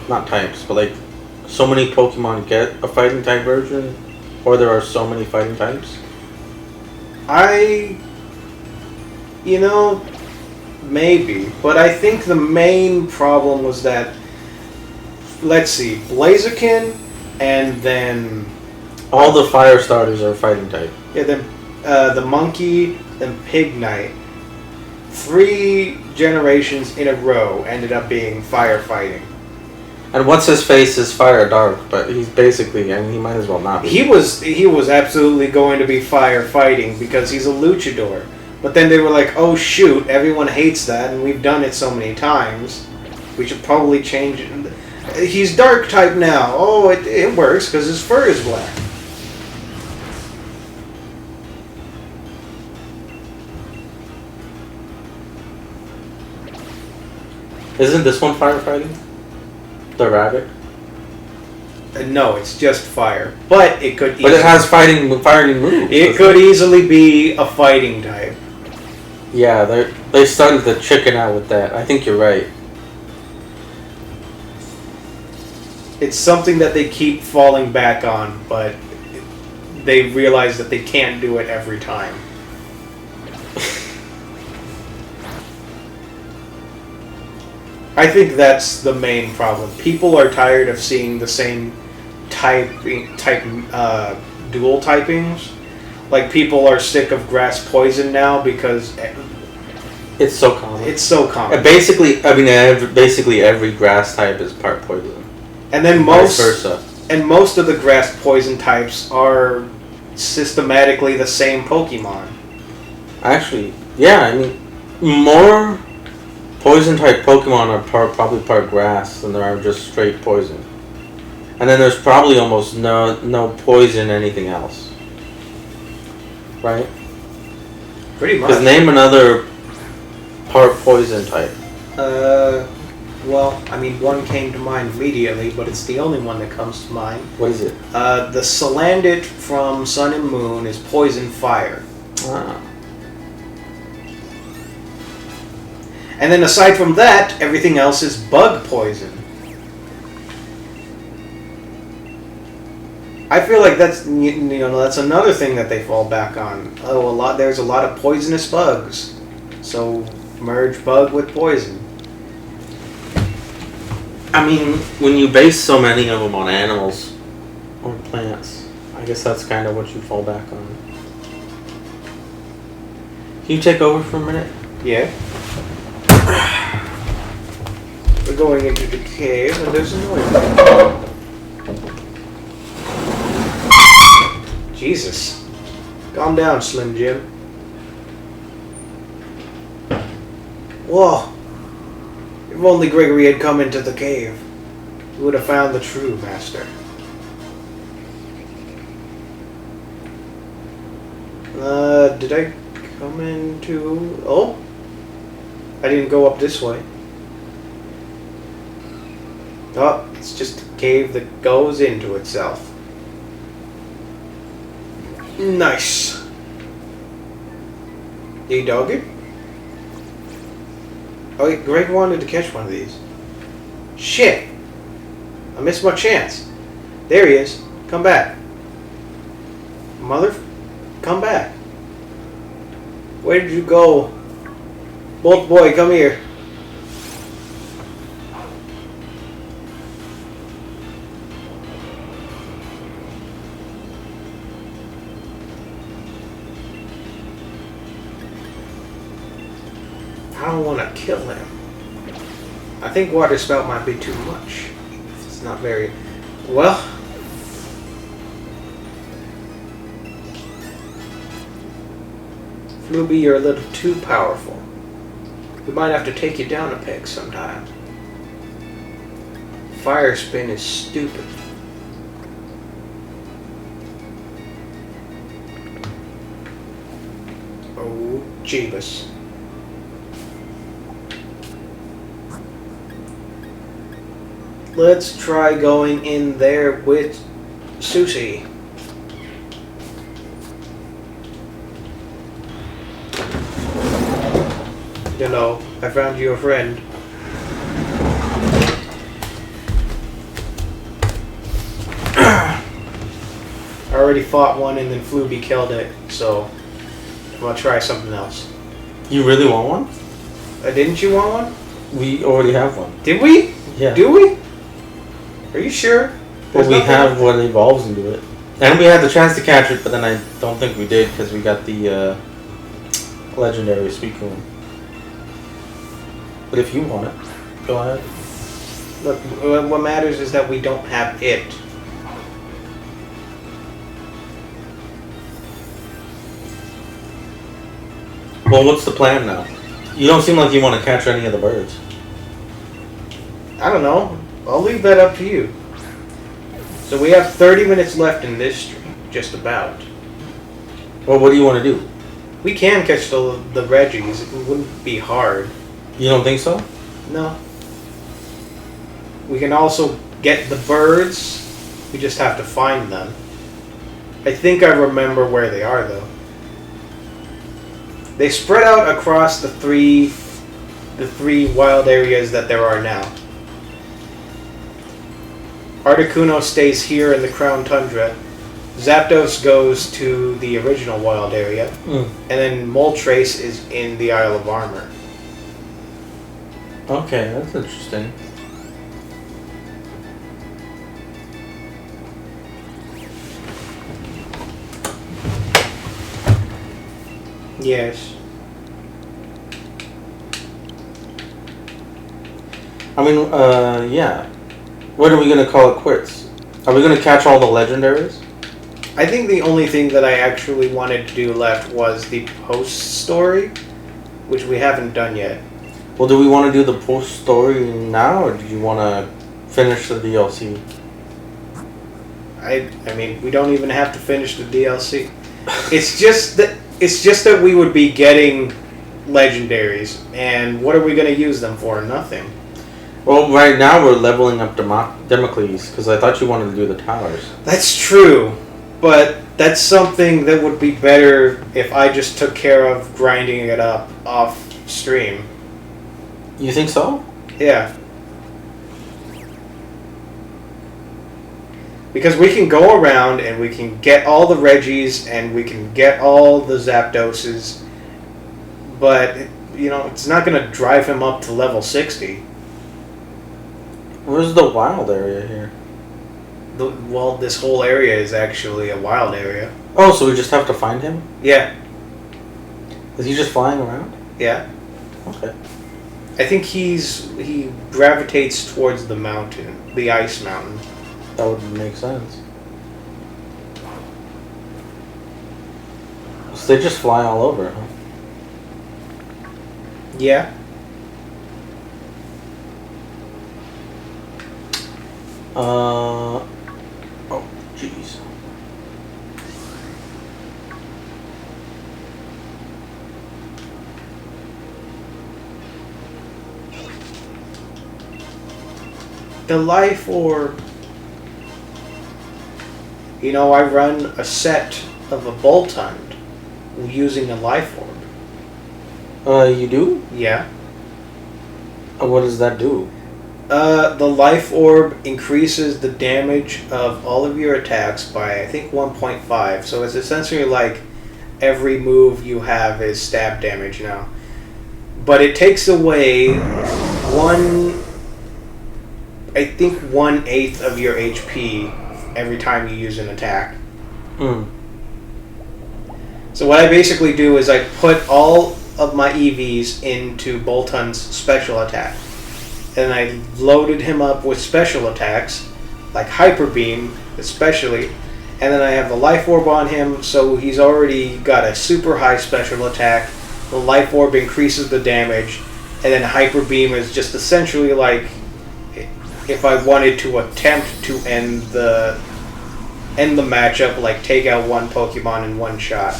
Not types, but like... So many Pokemon get a fighting type version, or there are so many fighting types? Maybe. But I think the main problem was that, let's see, Blaziken, and then... All the fire starters are fighting type. Yeah, then the Monkey, then Pignite. 3 generations in a row ended up being firefighting. And what's his face is fire dark, but he's basically, I mean, he might as well not be. He was absolutely going to be firefighting because he's a luchador. But then they were like, oh shoot, everyone hates that and we've done it so many times. We should probably change it. He's dark type now. Oh, it works because his fur is black. Isn't this one firefighting? The rabbit? No, it's just fire. But it could. But it has fighting moves. It could easily be a fighting type. Yeah, they started to chicken out with that. I think you're right. It's something that they keep falling back on, but they realize that they can't do it every time. I think that's the main problem. People are tired of seeing the same dual typings. Like, people are sick of grass poison now because it's so common. It's so common. Basically, I mean, basically every grass type is part poison. And then vice versa. And most of the grass poison types are systematically the same Pokemon. Actually, yeah, I mean, more poison type Pokemon are probably part grass than there are just straight poison. And then there's probably almost no poison anything else. Right? Pretty much. Because name another part poison type. Well, I mean, one came to mind immediately, but it's the only one that comes to mind. What is it? The Salandit from Sun and Moon is poison fire. Ah. And then aside from that, everything else is bug poison. I feel like that's that's another thing that they fall back on. Oh, there's a lot of poisonous bugs, so merge bug with poison. I mean, when you base so many of them on animals or plants, I guess that's kind of what you fall back on. Can you take over for a minute? Yeah. We're going into the cave, and there's a noise. Jesus. Calm down, Slim Jim. Whoa. If only Gregory had come into the cave, he would have found the true master. Did I come into... Oh? I didn't go up this way. Oh, it's just a cave that goes into itself. Nice. Hey, doggy? Oh, wait, Greg wanted to catch one of these. Shit! I missed my chance. There he is. Come back. Come back. Where did you go? Bolt boy, come here. I don't want to kill him. I think water spout might be too much. It's not very... Well... Fluby, you're a little too powerful. We might have to take you down a peg sometime. Fire spin is stupid. Oh, Jeebus. Let's try going in there with Susie. You know, I found you a friend. I already fought one and then Fluby killed it, so I'm gonna try something else. You really want one? Didn't you want one? We already have one. Did we? Yeah. Do we? Are you sure? Well, we have what evolves into it. And we had the chance to catch it, but then I don't think we did because we got the legendary Suicune. But if you want it, go ahead. Look, what matters is that we don't have it. Well, what's the plan now? You don't seem like you want to catch any of the birds. I don't know. I'll leave that up to you. So we have 30 minutes left in this stream, just about. Well, what do you want to do? We can catch the Reggies. It wouldn't be hard. You don't think so? No. We can also get the birds. We just have to find them. I think I remember where they are, though. They spread out across the three wild areas that there are now. Articuno stays here in the Crown Tundra. Zapdos goes to the original wild area. And then Moltres is in the Isle of Armor. Okay, that's interesting. Yes. I mean, yeah. When are we gonna call it quits? Are we gonna catch all the legendaries? I think the only thing that I actually wanted to do left was the post story, which we haven't done yet. Well, do we want to do the post story now, or do you want to finish the DLC? I mean, we don't even have to finish the DLC. It's just that we would be getting legendaries, and what are we going to use them for? Nothing. Well, right now we're leveling up Democles, because I thought you wanted to do the towers. That's true, but that's something that would be better if I just took care of grinding it up off stream. You think so? Yeah. Because we can go around and we can get all the Reggies and we can get all the Zapdoses, but, you know, it's not going to drive him up to level 60. Where's the wild area here? Well, this whole area is actually a wild area. Oh, so we just have to find him? Yeah. Is he just flying around? Yeah. Okay. I think he gravitates towards the mountain, the ice mountain. That would make sense. So they just fly all over, huh? Yeah. Oh, jeez. The life orb. You know, I run a set of a Boltund using a life orb. You do? Yeah. What does that do? The life orb increases the damage of all of your attacks by, I think, 1.5. So it's essentially like every move you have is stab damage now. But it takes away 1/8 of your HP every time you use an attack. So what I basically do is I put all of my EVs into Boltund's special attack. And I loaded him up with special attacks, like Hyper Beam especially. And then I have the Life Orb on him, so he's already got a super high special attack. The Life Orb increases the damage. And then Hyper Beam is just essentially like if I wanted to attempt to end the matchup, like take out one Pokemon in one shot.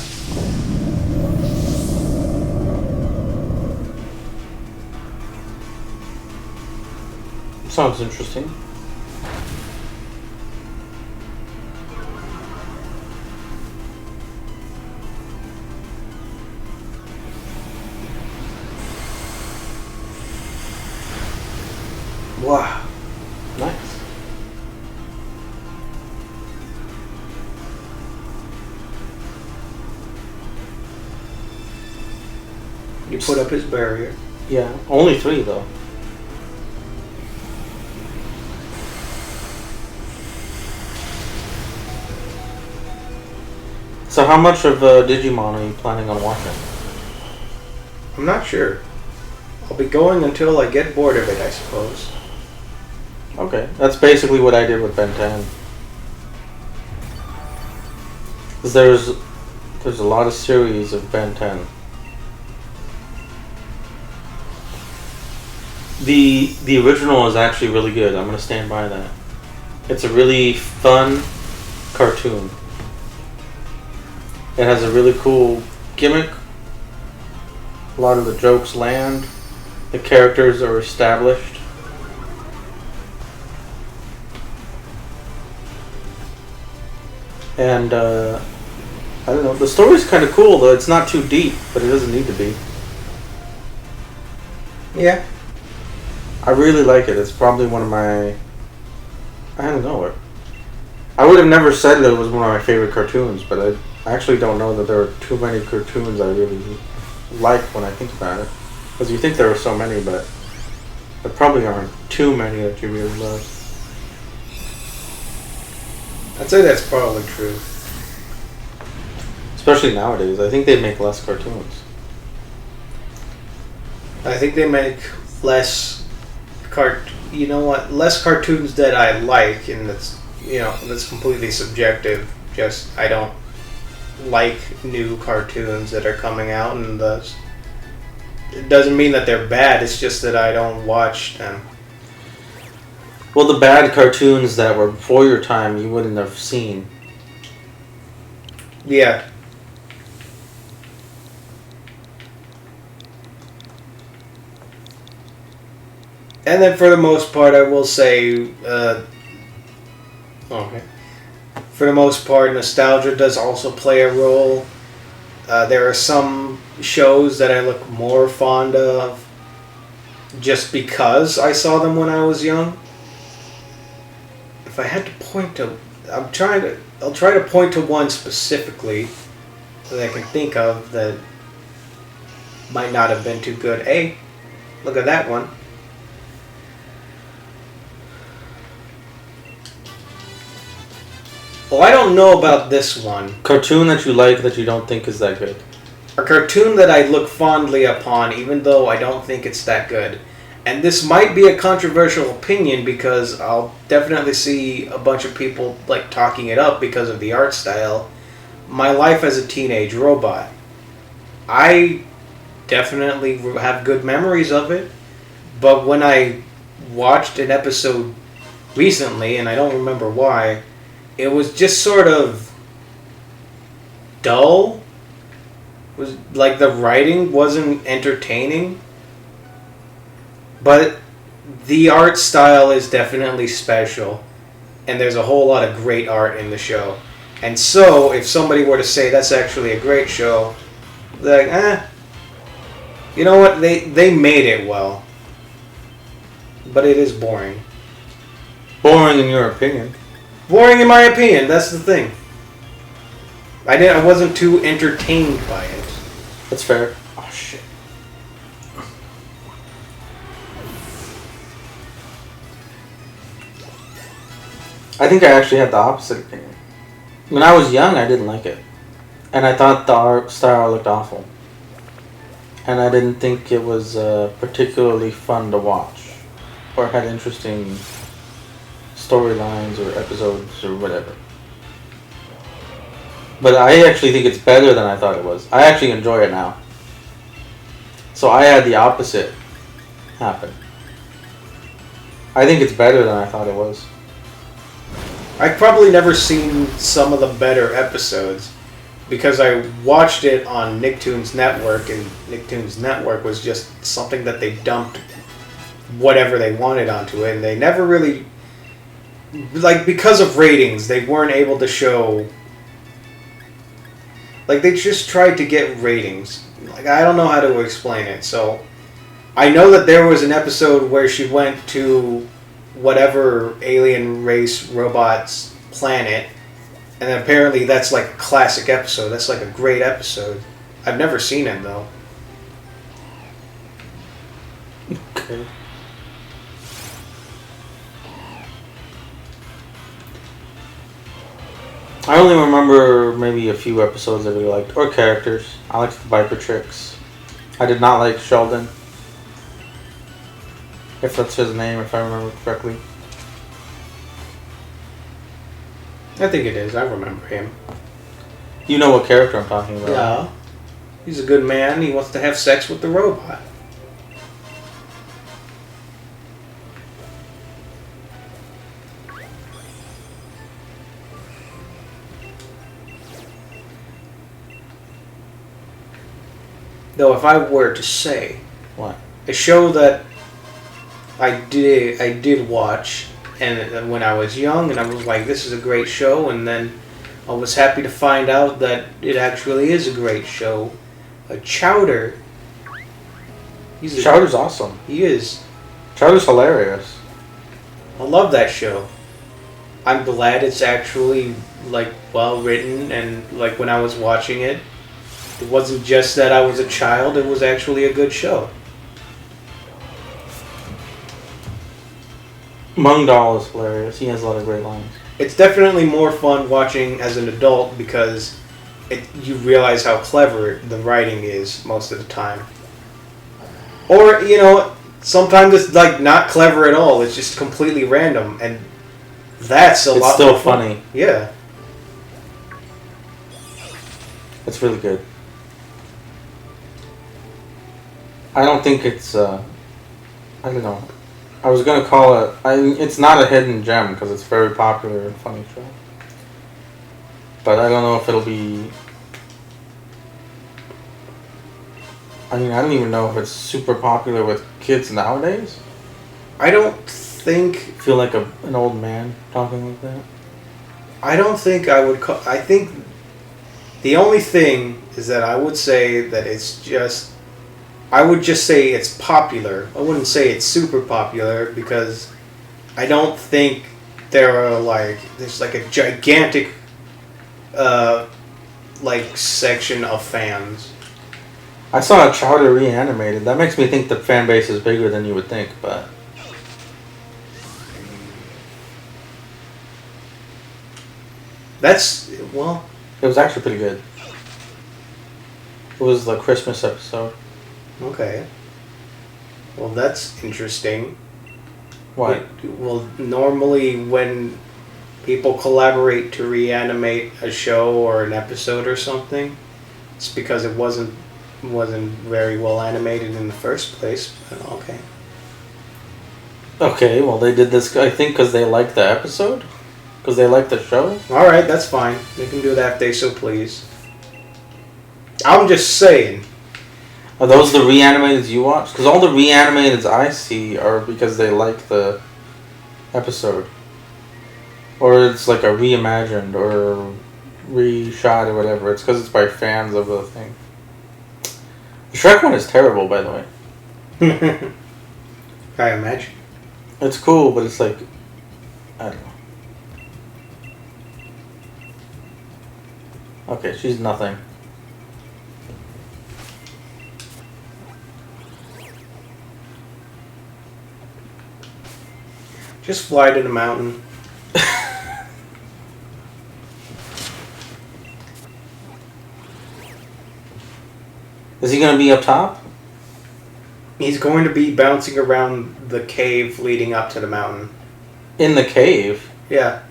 Sounds interesting. Wow. Nice. You put up his barrier. Yeah, only 3 though. So how much of Digimon are you planning on watching? I'm not sure. I'll be going until I get bored of it, I suppose. Okay, that's basically what I did with Ben 10. 'Cause there's a lot of series of Ben 10. The original is actually really good. I'm gonna stand by that. It's a really fun cartoon. It has a really cool gimmick. A lot of the jokes land. The characters are established. And, I don't know, the story's kind of cool, though. It's not too deep, but it doesn't need to be. Yeah. I really like it. It's probably one of my... I don't know it. I would have never said that it was one of my favorite cartoons, but I actually don't know that there are too many cartoons I really like when I think about it. Because you think there are so many, but there probably aren't too many that you really love. I'd say that's probably true. Especially nowadays. I think they make less cartoons. I think they make less less cartoons that I like, and that's completely subjective. Just I don't like new cartoons that are coming out, and thus it doesn't mean that they're bad. It's just that I don't watch them. Well, the bad cartoons that were before your time, you wouldn't have seen. Yeah. And then for the most part, I will say, okay. For the most part, nostalgia does also play a role. There are some shows that I look more fond of just because I saw them when I was young. If I had to point to, I'll try to point to one specifically that I can think of that might not have been too good. Hey, look at that one. Well, I don't know about this one. Cartoon that you like that you don't think is that good. A cartoon that I look fondly upon, even though I don't think it's that good. And this might be a controversial opinion because I'll definitely see a bunch of people like talking it up because of the art style. My Life as a Teenage Robot. I definitely have good memories of it, but when I watched an episode recently, and I don't remember why, it was just sort of dull. It was like the writing wasn't entertaining. But the art style is definitely special. And there's a whole lot of great art in the show. And so, if somebody were to say that's actually a great show, they're like, you know what? They made it well. But it is boring. Boring in your opinion. Boring in my opinion, that's the thing. I wasn't too entertained by it. That's fair. Oh shit. I think I actually had the opposite opinion. When I was young, I didn't like it. And I thought the art style looked awful. And I didn't think it was particularly fun to watch. Or had interesting storylines or episodes or whatever. But I actually think it's better than I thought it was. I actually enjoy it now. So I had the opposite happen. I think it's better than I thought it was. I've probably never seen some of the better episodes because I watched it on Nicktoons Network, and Nicktoons Network was just something that they dumped whatever they wanted onto it, and they never really, like, because of ratings, they weren't able to show, like, they just tried to get ratings. Like, I don't know how to explain it. So I know that there was an episode where she went to whatever alien race robot's planet, and apparently that's like a classic episode. That's like a great episode. I've never seen it though. Okay. I only remember maybe a few episodes I really liked, or characters. I liked the Viper Tricks. I did not like Sheldon. If that's his name, if I remember correctly. I think it is. I remember him. You know what character I'm talking about. Yeah. He's a good man. He wants to have sex with the robot. Though if I were to say What? a show that I did watch, and when I was young, and I was like, this is a great show, and then I was happy to find out that it actually is a great show. Chowder. Chowder's awesome. He is. Chowder's hilarious. I love that show. I'm glad it's actually like well written, and like when I was watching it, it wasn't just that I was a child. It was actually a good show. Mung Doll is hilarious. He has a lot of great lines. It's definitely more fun watching as an adult because you realize how clever the writing is most of the time. Or, sometimes it's like not clever at all. It's just completely random, and that's a lot It's still more fun. funny. Yeah. It's really good. I don't think it's, I don't know. I was going to call it, it's not a hidden gem because it's very popular and funny show. But I don't know if it'll be, I don't even know if it's super popular with kids nowadays. I don't think... I feel like an old man talking like that. I don't think I would call... I think the only thing is that I would say that it's just... I would just say it's popular. I wouldn't say it's super popular because I don't think there's like a gigantic section of fans. I saw a Chowder reanimated. That makes me think the fan base is bigger than you would think, but That's, well... It was actually pretty good. It was the Christmas episode. Okay. Well, that's interesting. What? Well, normally when people collaborate to reanimate a show or an episode or something, it's because it wasn't very well animated in the first place. But okay. Okay, well they did this, I think, because they liked the episode? Because they liked the show? Alright, that's fine. They can do that if they so please. I'm just saying. Are those the reanimateds you watch? Because all the reanimateds I see are because they like the episode. Or it's like a reimagined or reshot or whatever. It's because it's by fans of the thing. The Shrek one is terrible, by the way. I imagine. It's cool, but it's like, I don't know. Okay, she's nothing. Just fly to the mountain. Is he going to be up top? He's going to be bouncing around the cave leading up to the mountain. In the cave? Yeah.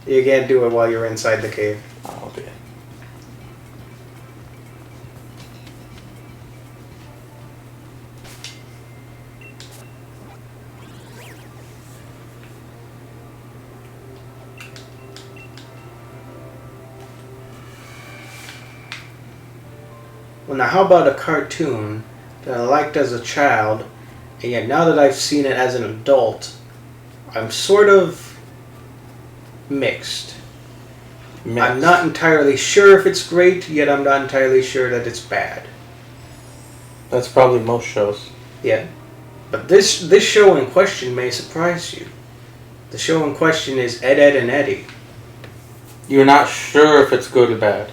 You can't do it while you're inside the cave. Oh, okay. Well, now how about a cartoon that I liked as a child, and yet now that I've seen it as an adult, I'm sort of mixed. I'm not entirely sure if it's great, yet I'm not entirely sure that it's bad. That's probably most shows. Yeah. But this show in question may surprise you. The show in question is Ed, Edd and Eddy. You're not sure if it's good or bad.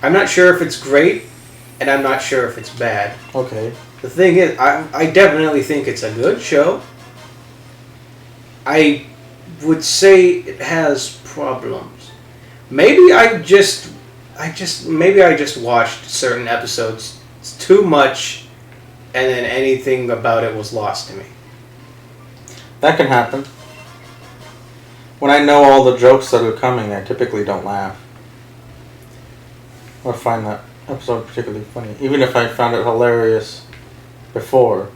I'm not sure if it's great, and I'm not sure if it's bad. Okay. The thing is, I definitely think it's a good show. I would say it has problems. Maybe I just watched certain episodes too much, and then anything about it was lost to me. That can happen. When I know all the jokes that are coming, I typically don't laugh. Or find that episode particularly funny. Even if I found it hilarious before.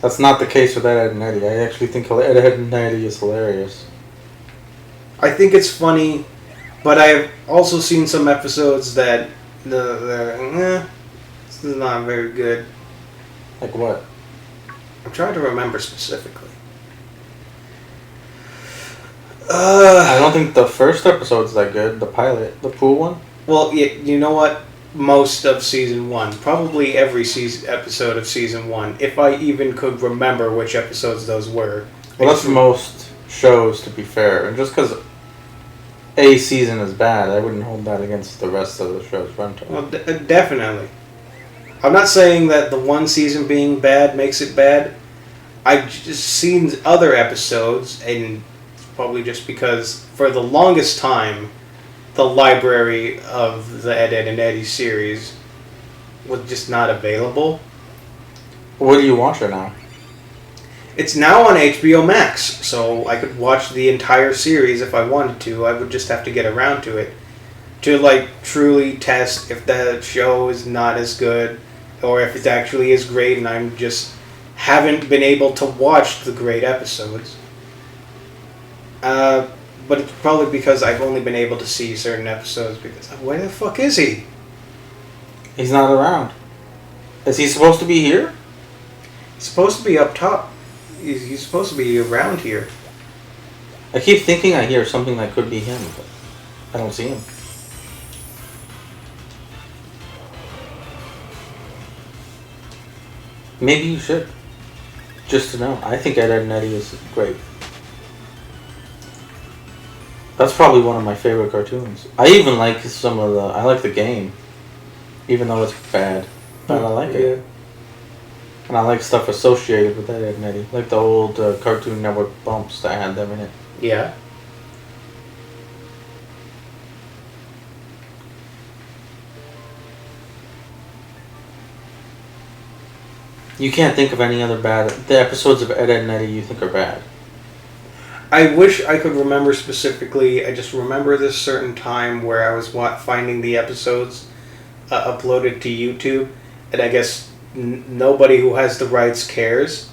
That's not the case with Ed, Edd and Eddy. I actually think Ed, Edd and Eddy is hilarious. I think it's funny, but I've also seen some episodes that this is not very good. Like what? I'm trying to remember specifically. I don't think the first episode's that good. The pilot. The pool one? Well, you know what? most of season 1, probably every episode of season 1, if I even could remember which episodes those were. Well, that's most shows, to be fair. And just because a season is bad, I wouldn't hold that against the rest of the show's runtime. Well, definitely. I'm not saying that the one season being bad makes it bad. I've just seen other episodes, and probably just because for the longest time, the library of the Ed, Edd and Eddy series was just not available. Where do you watch it now? It's now on HBO Max, so I could watch the entire series if I wanted to. I would just have to get around to it to like truly test if the show is not as good or if it actually is great, and I'm just haven't been able to watch the great episodes. But it's probably because I've only been able to see certain episodes because where the fuck is he? He's not around. Is he supposed to be here? He's supposed to be up top. He's supposed to be around here. I keep thinking I hear something that could be him, but I don't see him. Maybe you should. Just to know. I think Ed, Edd and Eddy is great. That's probably one of my favorite cartoons. I even like some of the... I like the game. Even though it's bad. But I like it. And I like stuff associated with Ed, Edd and Eddy. Like the old Cartoon Network bumps that had them in it. Yeah. You can't think of any other bad... The episodes of Ed, Edd and Eddy you think are bad. I wish I could remember specifically. I just remember this certain time where I was finding the episodes uploaded to YouTube, and I guess nobody who has the rights cares.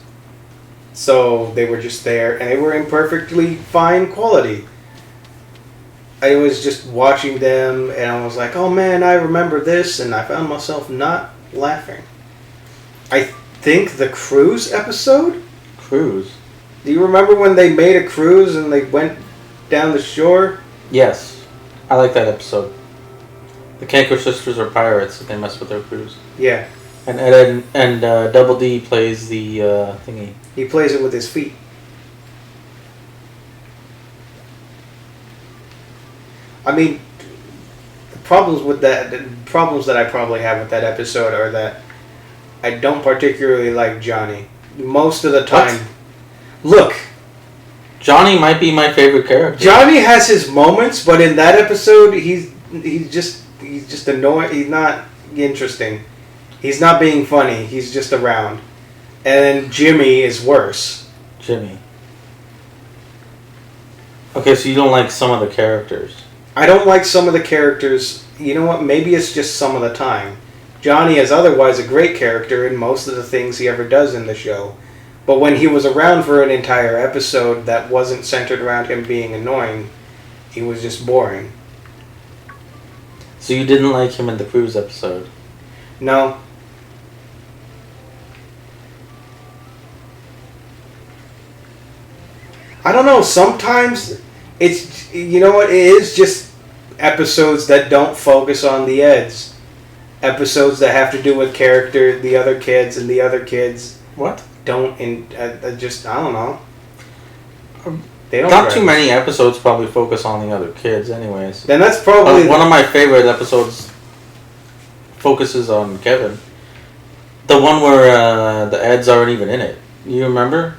So they were just there, and they were in perfectly fine quality. I was just watching them, and I was like, oh man, I remember this, and I found myself not laughing. I think the cruise episode? Cruise? Do you remember when they made a cruise and they went down the shore? Yes. I like that episode. The Kanker sisters are pirates and they mess with their cruise. Yeah. And Ed and Double D plays the thingy. He plays it with his feet. I mean, the problems that I probably have with that episode are that I don't particularly like Johnny. Most of the time... What? Look, Johnny might be my favorite character. Johnny has his moments, but in that episode, he's just annoying. He's not interesting. He's not being funny. He's just around. And then Jimmy is worse. Jimmy. Okay, so you don't like some of the characters. I don't like some of the characters. You know what? Maybe it's just some of the time. Johnny is otherwise a great character in most of the things he ever does in the show. But when he was around for an entire episode that wasn't centered around him being annoying, he was just boring. So you didn't like him in the cruise episode? No. I don't know, sometimes it's, you know what, it is just episodes that don't focus on the Eds. Episodes that have to do with character, the other kids, and the other kids. What? Don't just I don't know. They don't. Not too many episodes probably focus on the other kids, anyways. Then that's probably one of my favorite episodes. Focuses on Kevin. The one where the Eds aren't even in it. You remember?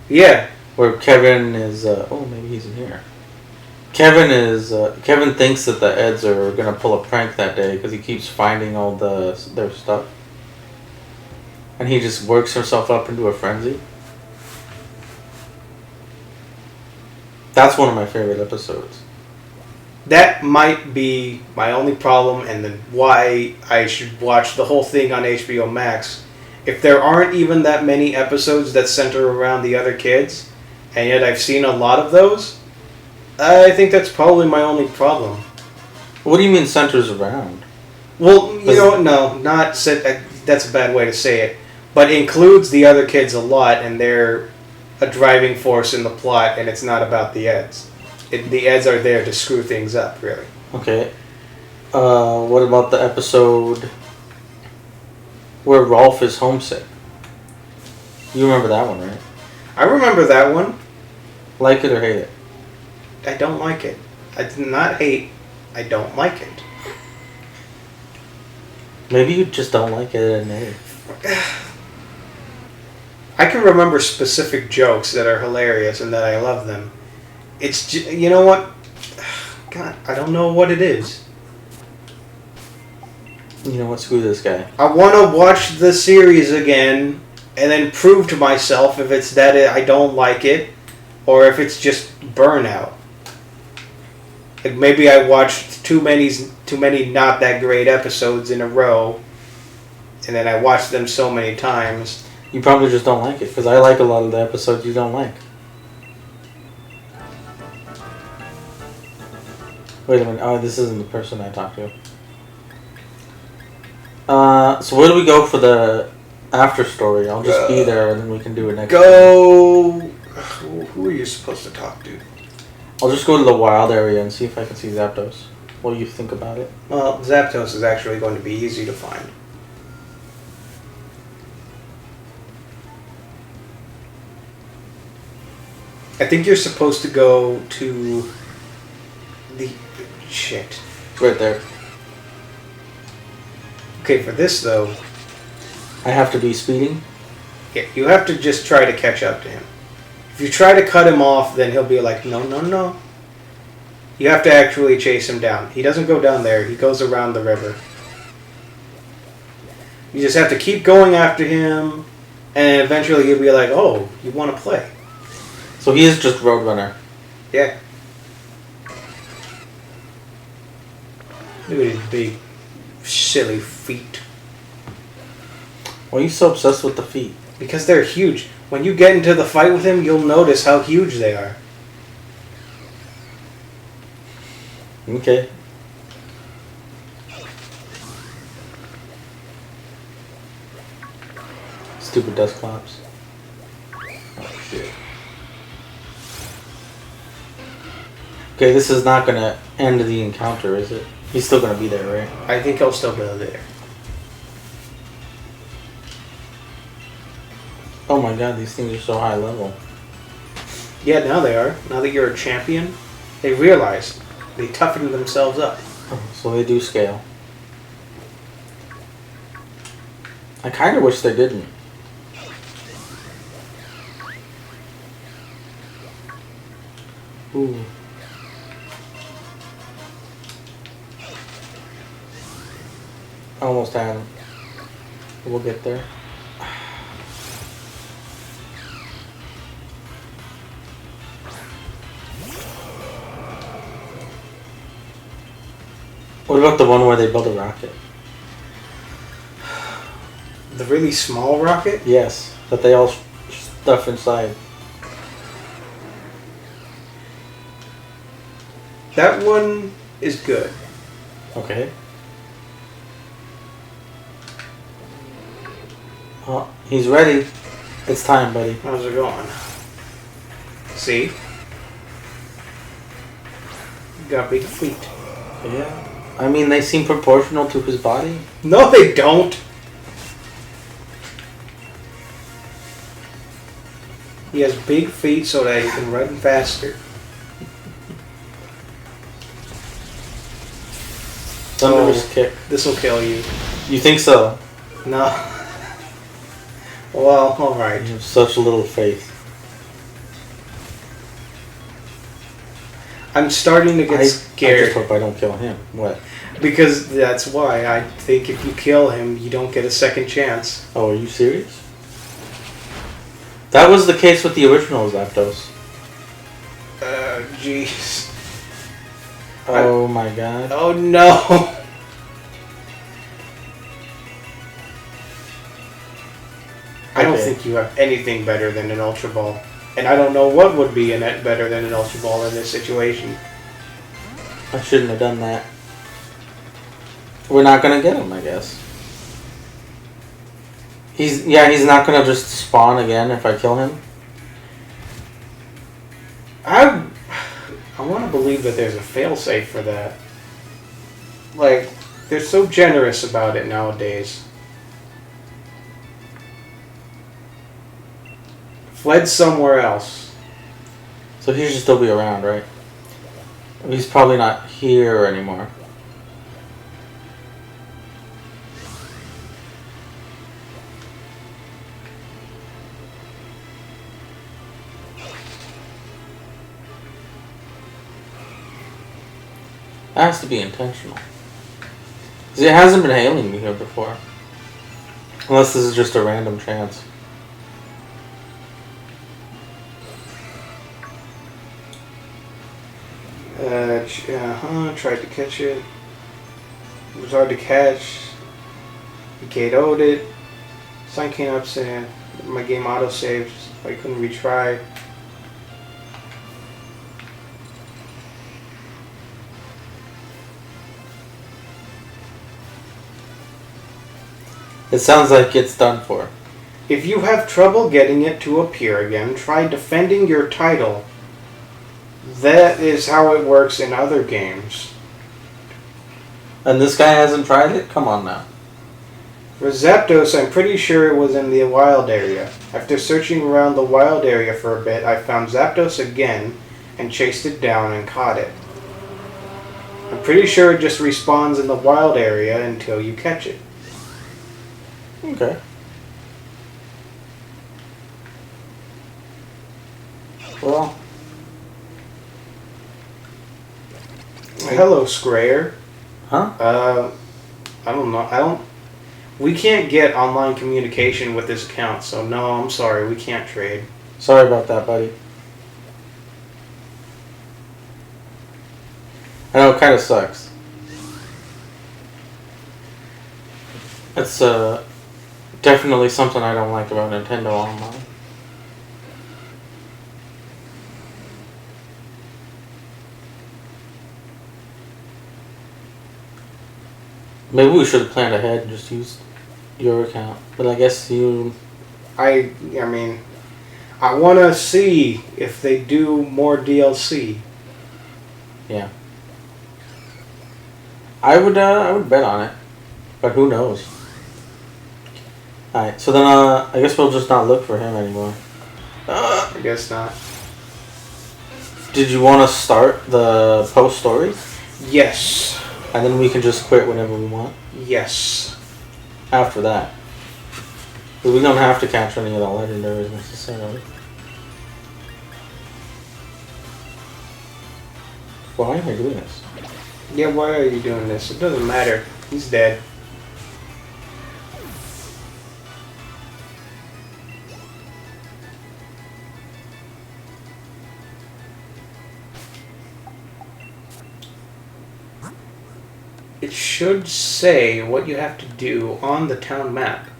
Yeah. Where Kevin is. Oh, maybe he's in here. Kevin thinks that the Eds are gonna pull a prank that day because he keeps finding all their stuff. And he just works himself up into a frenzy. That's one of my favorite episodes. That might be my only problem, and then why I should watch the whole thing on HBO Max. If there aren't even that many episodes that center around the other kids, and yet I've seen a lot of those, I think that's probably my only problem. What do you mean centers around? Well, you know, no, not that's a bad way to say it. But includes the other kids a lot, and they're a driving force in the plot, and it's not about the Eds. The Eds are there to screw things up, really. Okay. What about the episode where Rolf is homesick? You remember that one, right? I remember that one. Like it or hate it? I don't like it. I do not hate. I don't like it. Maybe you just don't like it and hate it. I can remember specific jokes that are hilarious and that I love them. It's you know what? God, I don't know what it is. You know what? Screw this guy. I want to watch the series again and then prove to myself if it's that I don't like it or if it's just burnout. Like maybe I watched too many not that great episodes in a row, and then I watched them so many times. You probably just don't like it, because I like a lot of the episodes you don't like. Wait a minute. Oh, this isn't the person I talked to. So where do we go for the after story? I'll just be there and then we can do it next time. Who are you supposed to talk to? I'll just go to the wild area and see if I can see Zapdos. What do you think about it? Well, Zapdos is actually going to be easy to find. I think you're supposed to go to the... Shit. It's right there. Okay, for this though... I have to be speeding? Yeah, you have to just try to catch up to him. If you try to cut him off, then he'll be like, no, no, no. You have to actually chase him down. He doesn't go down there. He goes around the river. You just have to keep going after him, and eventually he'll be like, oh, you want to play. So he is just Roadrunner. Yeah. Look at his big, silly feet. Why are you so obsessed with the feet? Because they're huge. When you get into the fight with him, you'll notice how huge they are. Okay. Stupid dust clops. Oh shit. Okay, this is not gonna end the encounter, is it? He's still gonna be there, right? I think he'll still be there. Oh my god, these things are so high level. Yeah, now they are. Now that you're a champion, they realize they toughen themselves up. So they do scale. I kind of wish they didn't. Ooh. I almost had him. We'll get there. What about the one where they build a rocket? The really small rocket? Yes, that they all stuff inside. That one is good. Okay. Oh, he's ready. It's time, buddy. How's it going? See? You got big feet. Yeah. I mean, they seem proportional to his body. No, they don't. He has big feet so that he can run faster. Thunderous kick. This will kill you. You think so? No. Well, alright. You have such little faith. I'm starting to get scared. I just hope I don't kill him. What? Because that's why I think if you kill him, you don't get a second chance. Oh, are you serious? That was the case with the original Zapdos. Jeez. Oh my god. Oh no. I don't think you have anything better than an Ultra Ball. And I don't know what would be better than an Ultra Ball in this situation. I shouldn't have done that. We're not gonna get him, I guess. He's not gonna just spawn again if I kill him. I want to believe that there's a failsafe for that. Like, They're so generous about it nowadays. Fled somewhere else. So he should still be around, right? He's probably not here anymore. It has to be intentional. 'Cause it hasn't been hailing me here before. Unless this is just a random chance. Tried to catch it. It was hard to catch. He KO'd it. Sign came up saying my game auto-saved. So I couldn't retry. It sounds like it's done for. If you have trouble getting it to appear again, try defending your title. That is how it works in other games. And this guy hasn't tried it? Come on now. For Zapdos, I'm pretty sure it was in the wild area. After searching around the wild area for a bit, I found Zapdos again and chased it down and caught it. I'm pretty sure it just respawns in the wild area until you catch it. Okay. Well. Hello, Scrayer. Huh? I don't know. We can't get online communication with this account, so no, I'm sorry, we can't trade. Sorry about that, buddy. I know, it kind of sucks. It's definitely something I don't like about Nintendo Online. Maybe we should have planned ahead and just used your account. But I guess you... I mean, I want to see if they do more DLC. Yeah. I would bet on it. But who knows? Alright, so then I guess we'll just not look for him anymore. I guess not. Did you want to start the post stories? Yes. And then we can just quit whenever we want? Yes. After that. But we don't have to catch any of the legendaries necessarily. Why am I doing this? Yeah, why are you doing this? It doesn't matter. He's dead. It should say what you have to do on the town map.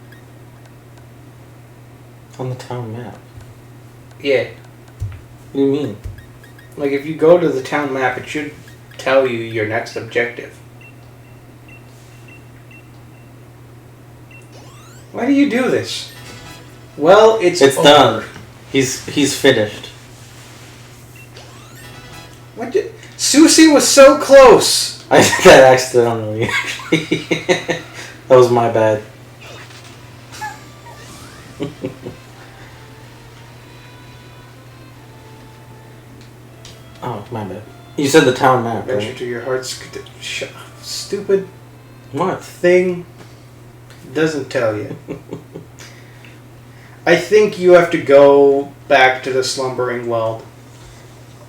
On the town map? Yeah. What do you mean? Like, if you go to the town map, it should tell you your next objective. Why do you do this? Well, it's over. Done. He's finished. What did... Susie was so close! I did that accidentally. That was my bad. Oh, my bad. You said the town map, Venture right? to your heart's... Stupid What? thing doesn't tell you. I think you have to go back to the slumbering world.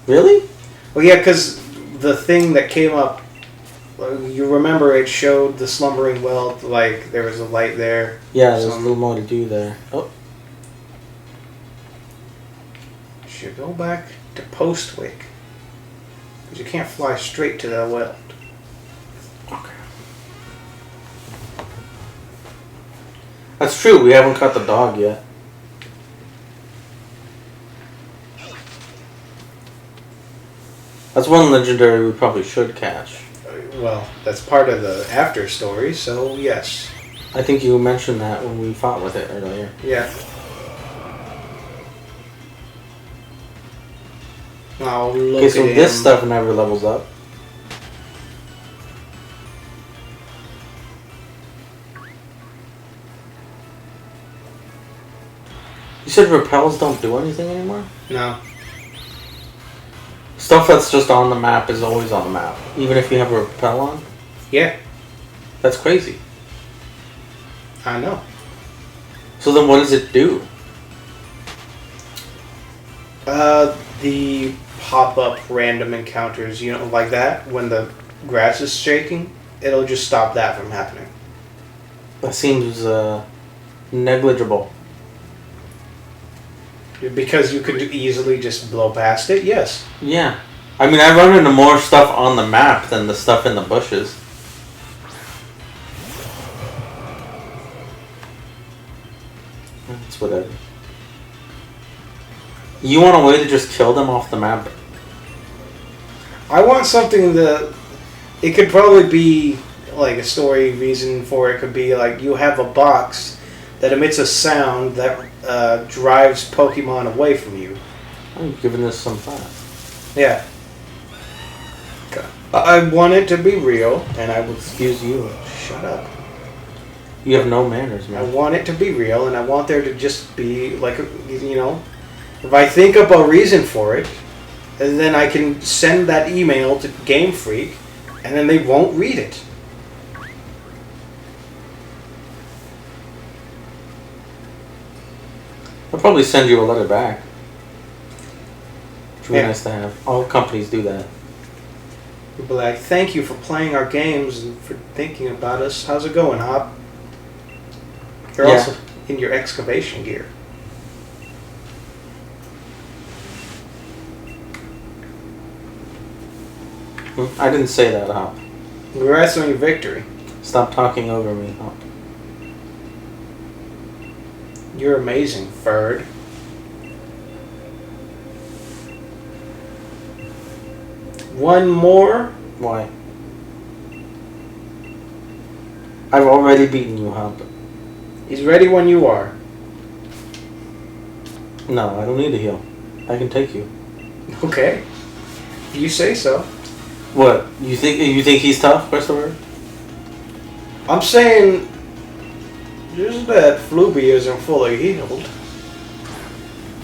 Really? Well, yeah, because the thing that came up, you remember it showed the slumbering world, like there was a light there. Yeah, there's a little more to do there. Oh. Should go back to Postwick. Because you can't fly straight to the world. Okay. That's true, we haven't caught the dog yet. That's one legendary we probably should catch. Well, that's part of the after story, so yes. I think you mentioned that when we fought with it earlier. Yeah. Oh, look Okay, so at this him. stuff never levels up. You said repels don't do anything anymore? No. Stuff that's just on the map is always on the map, even if you have a repel on? Yeah, That's crazy. I know. So then what does it do? The pop-up random encounters, you know, like that, when the grass is shaking, it'll just stop that from happening. That seems negligible. Because you could easily just blow past it, yes. Yeah. I mean, I run into more stuff on the map than the stuff in the bushes. It's whatever. You want a way to just kill them off the map? I want something that... It could probably be, like, a story reason for it could be, like, you have a box that emits a sound that drives Pokemon away from you. I'm giving this some thought. Yeah. I want it to be real, and I would... Excuse you. Shut up. You have no manners, I man. want it to be real, and I want there to just be, like, you know... If I think up a reason for it, and then I can send that email to Game Freak, and then they won't read it. I'll probably send you a letter back. Which would be Yeah. nice to have. All companies do that. You'll be like, thank you for playing our games and for thinking about us. How's it going, Hop? You're Yeah. also in your excavation gear. I didn't say that, Hop. Congrats on your victory. Stop talking over me, Hop. You're amazing, Ferd. One more? Why? I've already beaten you, Hop. He's ready when you are. No, I don't need to heal. I can take you. Okay. If you say so. What? You think he's tough, Christopher? I'm saying just that Fluby isn't fully healed.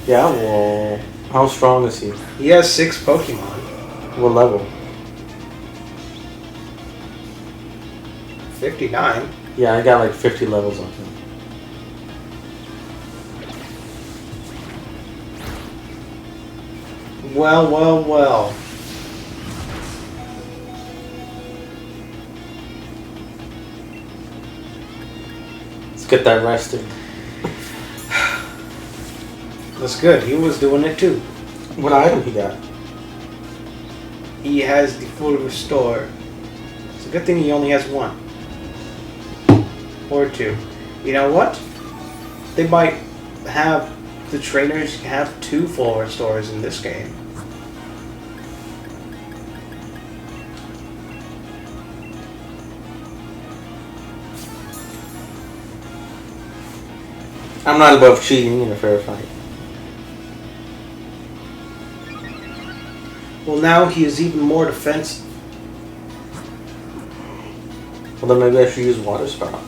Yeah, well, how strong is he? He has 6 Pokemon. What level? 59. Yeah, I got like 50 levels on him. Well, well, well. Let's get that rested. That's good. He was doing it too. What item he got? He has the full restore. It's a good thing he only has 1. Or 2. You know what? They might have the trainers have 2 full restores in this game. I'm not above cheating in a fair fight. Well, now he is even more defensive. Well, then maybe I should use Water Spout.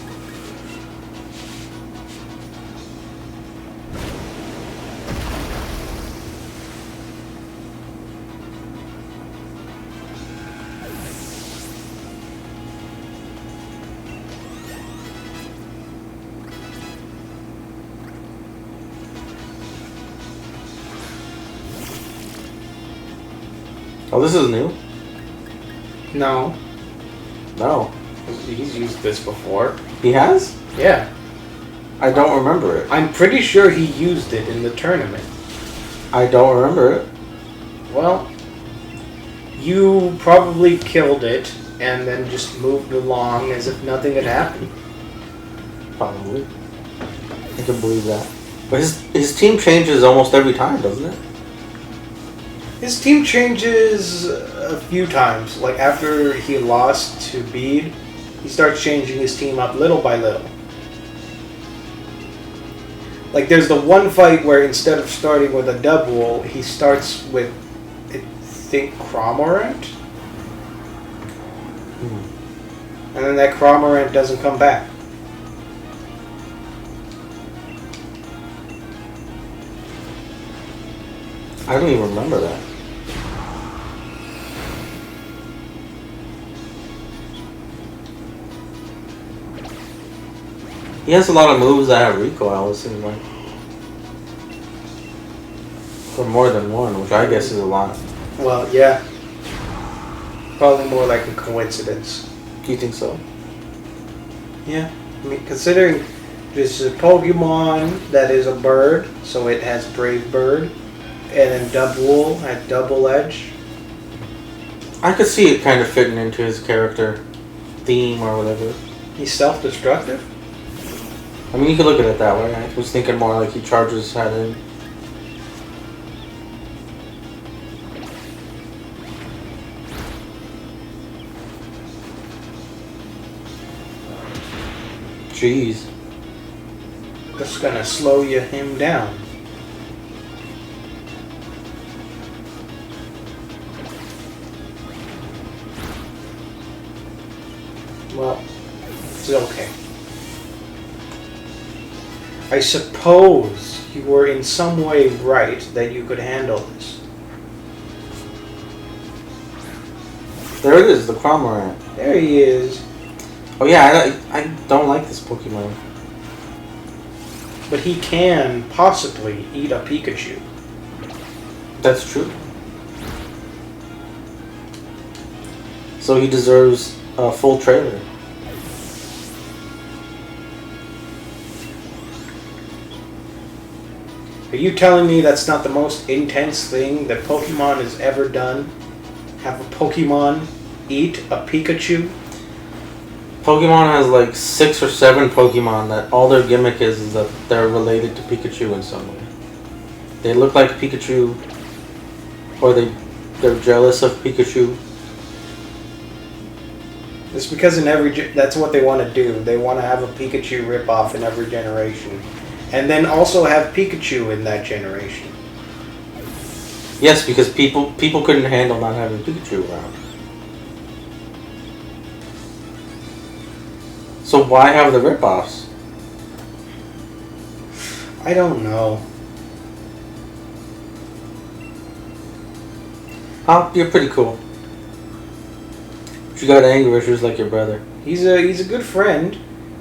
Oh, this is new? No. No. He's used this before. He has? Yeah. I don't remember it. I'm pretty sure he used it in the tournament. I don't remember it. Well, you probably killed it and then just moved along as if nothing had happened. Probably. I can believe that. But his team changes almost every time, doesn't it? His team changes a few times. Like after he lost to Bede, he starts changing his team up little by little. Like there's the one fight where instead of starting with a double, he starts with, I think, Cramorant? And then that Cramorant doesn't come back. I don't even remember that. He has a lot of moves that have recoil, it seems like. Or more than one, which I guess is a lot. Well, yeah. Probably more like a coincidence. Do you think so? Yeah. I mean, considering this is a Pokemon that is a bird, so it has Brave Bird, and then Dubwool had Double Edge. I could see it kind of fitting into his character theme or whatever. He's self-destructive? I mean, you could look at it that way. I was thinking more like he charges his head in. Jeez. That's gonna slow him down. Well, it's okay. I suppose you were in some way right that you could handle this. There it is, the Cramorant. There he is. Oh yeah, I don't like this Pokemon. But he can possibly eat a Pikachu. That's true. So he deserves a full trailer. Are you telling me that's not the most intense thing that Pokemon has ever done? Have a Pokemon eat a Pikachu? Pokemon has like 6 or 7 Pokemon that all their gimmick is that they're related to Pikachu in some way. They look like Pikachu, or they're jealous of Pikachu. It's because that's what they want to do. They want to have a Pikachu ripoff in every generation. And then also have Pikachu in that generation. Yes, because people couldn't handle not having Pikachu around. So why have the ripoffs? I don't know. Huh? You're pretty cool. But you got anger issues like your brother. He's a good friend.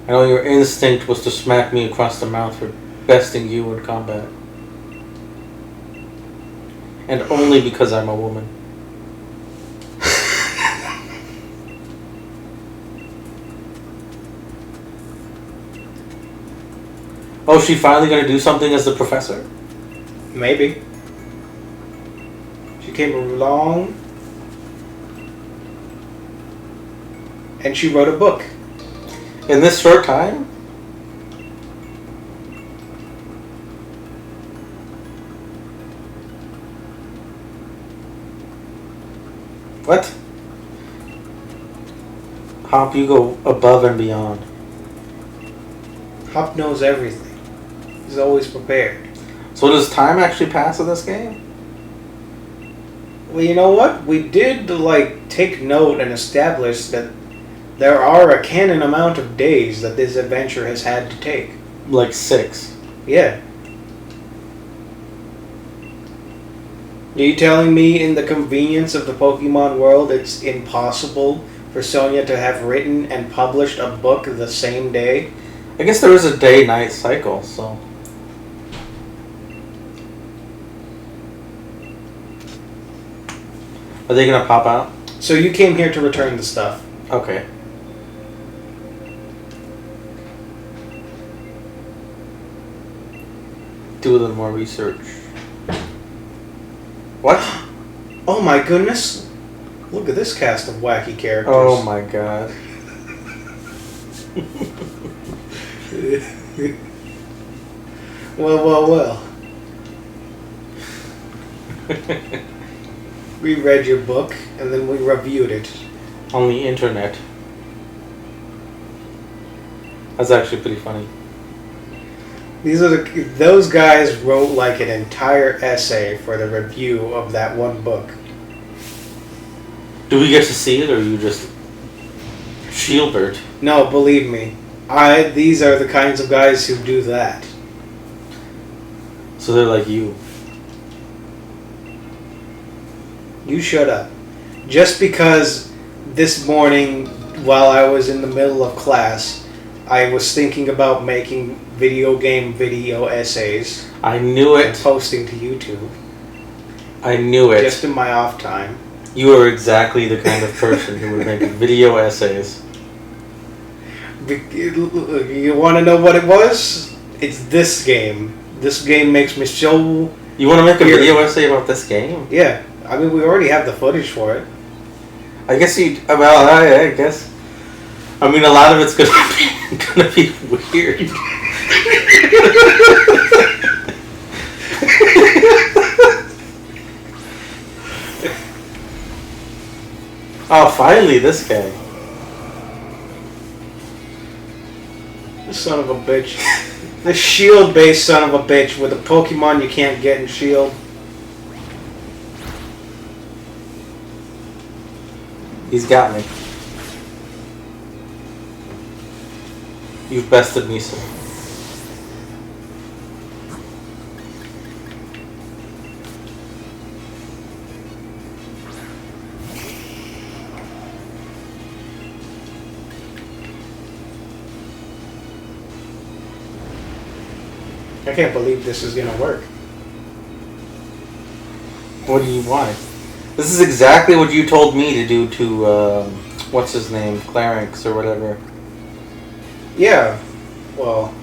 I know your instinct was to smack me across the mouth for besting you in combat. And only because I'm a woman. Oh, is she finally gonna do something as the professor? Maybe. She came along and she wrote a book. In this short time? What? Hop, you go above and beyond. Hop knows everything. He's always prepared. So does time actually pass in this game? Well, you know what? We did take note and establish that there are a canon amount of days that this adventure has had to take. Like 6. Yeah. Are you telling me in the convenience of the Pokemon world it's impossible for Sonia to have written and published a book the same day? I guess there is a day-night cycle, so... Are they gonna pop out? So you came here to return the stuff. Okay. Do a little more research. What? Oh my goodness! Look at this cast of wacky characters. Oh my god. Well. We read your book and then we reviewed it. On the internet. That's actually pretty funny. Those guys wrote like an entire essay for the review of that one book. Do we get to see it, or you just Shieldbert? No, believe me. These are the kinds of guys who do that. So they're like you. You shut up. Just because this morning, while I was in the middle of class, I was thinking about making video essays. I knew And it. posting to YouTube. I knew it. Just in my off time. You are exactly the kind of person who would make video essays. You want to know what it was? It's this game. This game makes me so... You want to make a video essay about this game? Yeah. I mean, we already have the footage for it. I guess you... Well, I guess... I mean, a lot of it's gonna be weird. Oh, finally, this guy. This son of a bitch. The shield-based son of a bitch with a Pokemon you can't get in Shield. He's got me. You've bested me, sir. I can't believe this is gonna work. What do you want? This is exactly what you told me to do to, what's his name? Clarence or whatever. Yeah. Well.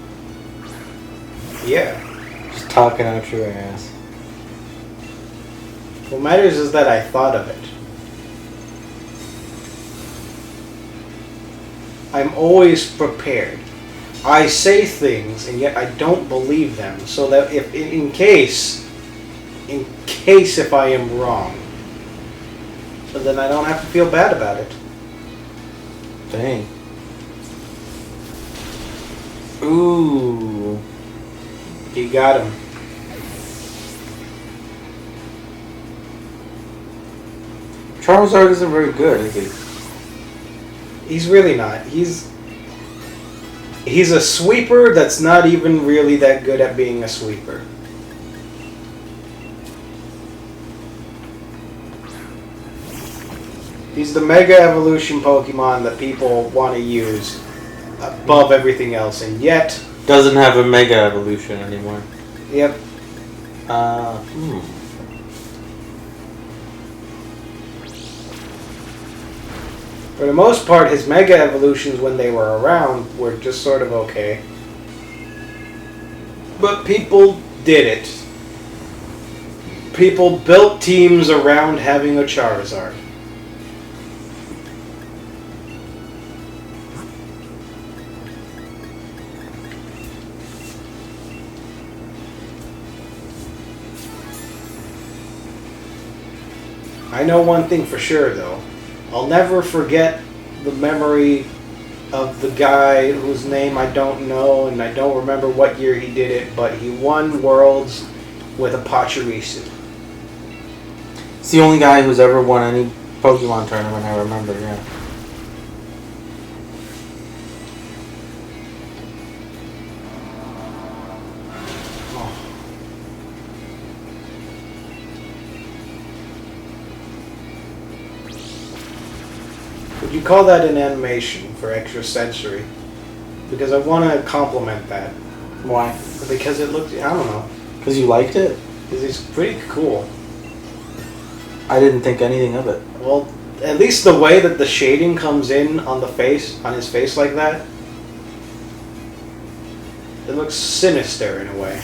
Yeah. Just talking out your ass. What matters is that I thought of it. I'm always prepared. I say things and yet I don't believe them, so that if in case if I am wrong, then I don't have to feel bad about it. Dang. Ooh. You got him. Charizard isn't very good, is he? He's really not. He's a sweeper that's not even really that good at being a sweeper. He's the Mega Evolution Pokemon that people want to use above everything else, and yet... Doesn't have a Mega Evolution anymore. Yep. For the most part, his Mega Evolutions, when they were around, were just sort of okay. But people did it. People built teams around having a Charizard. I know one thing for sure, though. I'll never forget the memory of the guy whose name I don't know, and I don't remember what year he did it, but he won Worlds with a Pachirisu. It's the only guy who's ever won any Pokemon tournament I remember, yeah. Would you call that an animation for extrasensory? Because I want to compliment that. Why? Because it looked, I don't know. Because you liked it? Because it's pretty cool. I didn't think anything of it. Well, at least the way that the shading comes in on the face, on his face like that, it looks sinister in a way.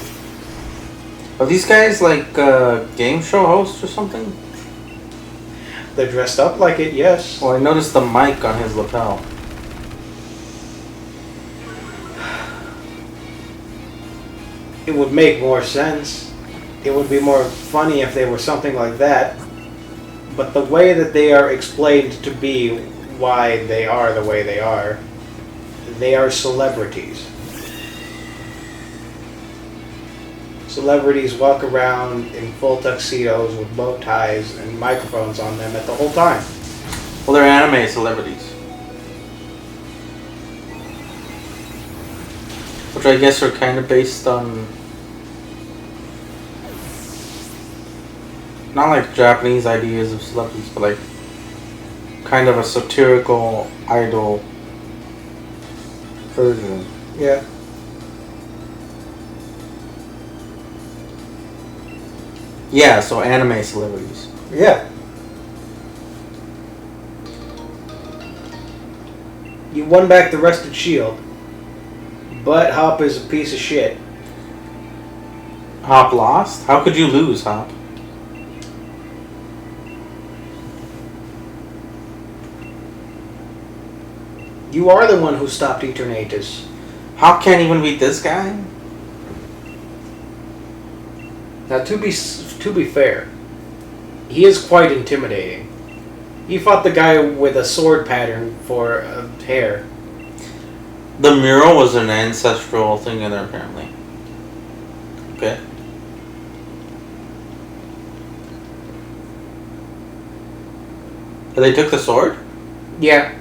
Are these guys like game show hosts or something? They're dressed up like it, yes. Well, I noticed the mic on his lapel. It would make more sense. It would be more funny if they were something like that. But the way that they are explained to be why they are the way they are celebrities. Celebrities walk around in full tuxedos with bow ties and microphones on them at the whole time. Well, they're anime celebrities. Which I guess are kind of based on not like Japanese ideas of celebrities, but like kind of a satirical idol version. Yeah. Yeah, so anime celebrities. Yeah. You won back the Rusted Shield, but Hop is a piece of shit. Hop lost? How could you lose, Hop? You are the one who stopped Eternatus. Hop can't even beat this guy? Now, to be fair, he is quite intimidating. He fought the guy with a sword pattern for hair. The mural was an ancestral thing in there, apparently. Okay. They took the sword? Yeah.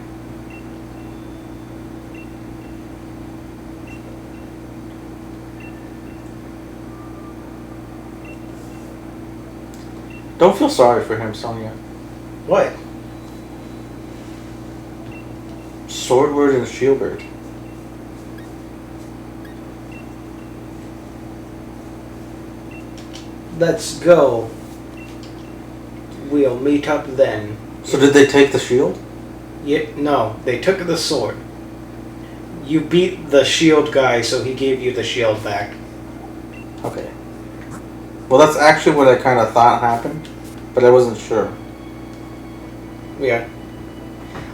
Don't feel sorry for him, Sonya. What? Swordward and Shieldbird. Let's go. We'll meet up then. So did they take the shield? No, they took the sword. You beat the shield guy, so he gave you the shield back. Okay. Well, that's actually what I kind of thought happened, but I wasn't sure. Yeah.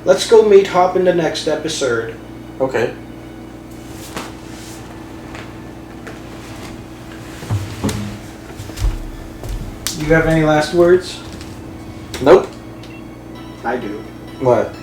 Let's go meet Hop in the next episode. Okay. You have any last words? Nope. I do. What?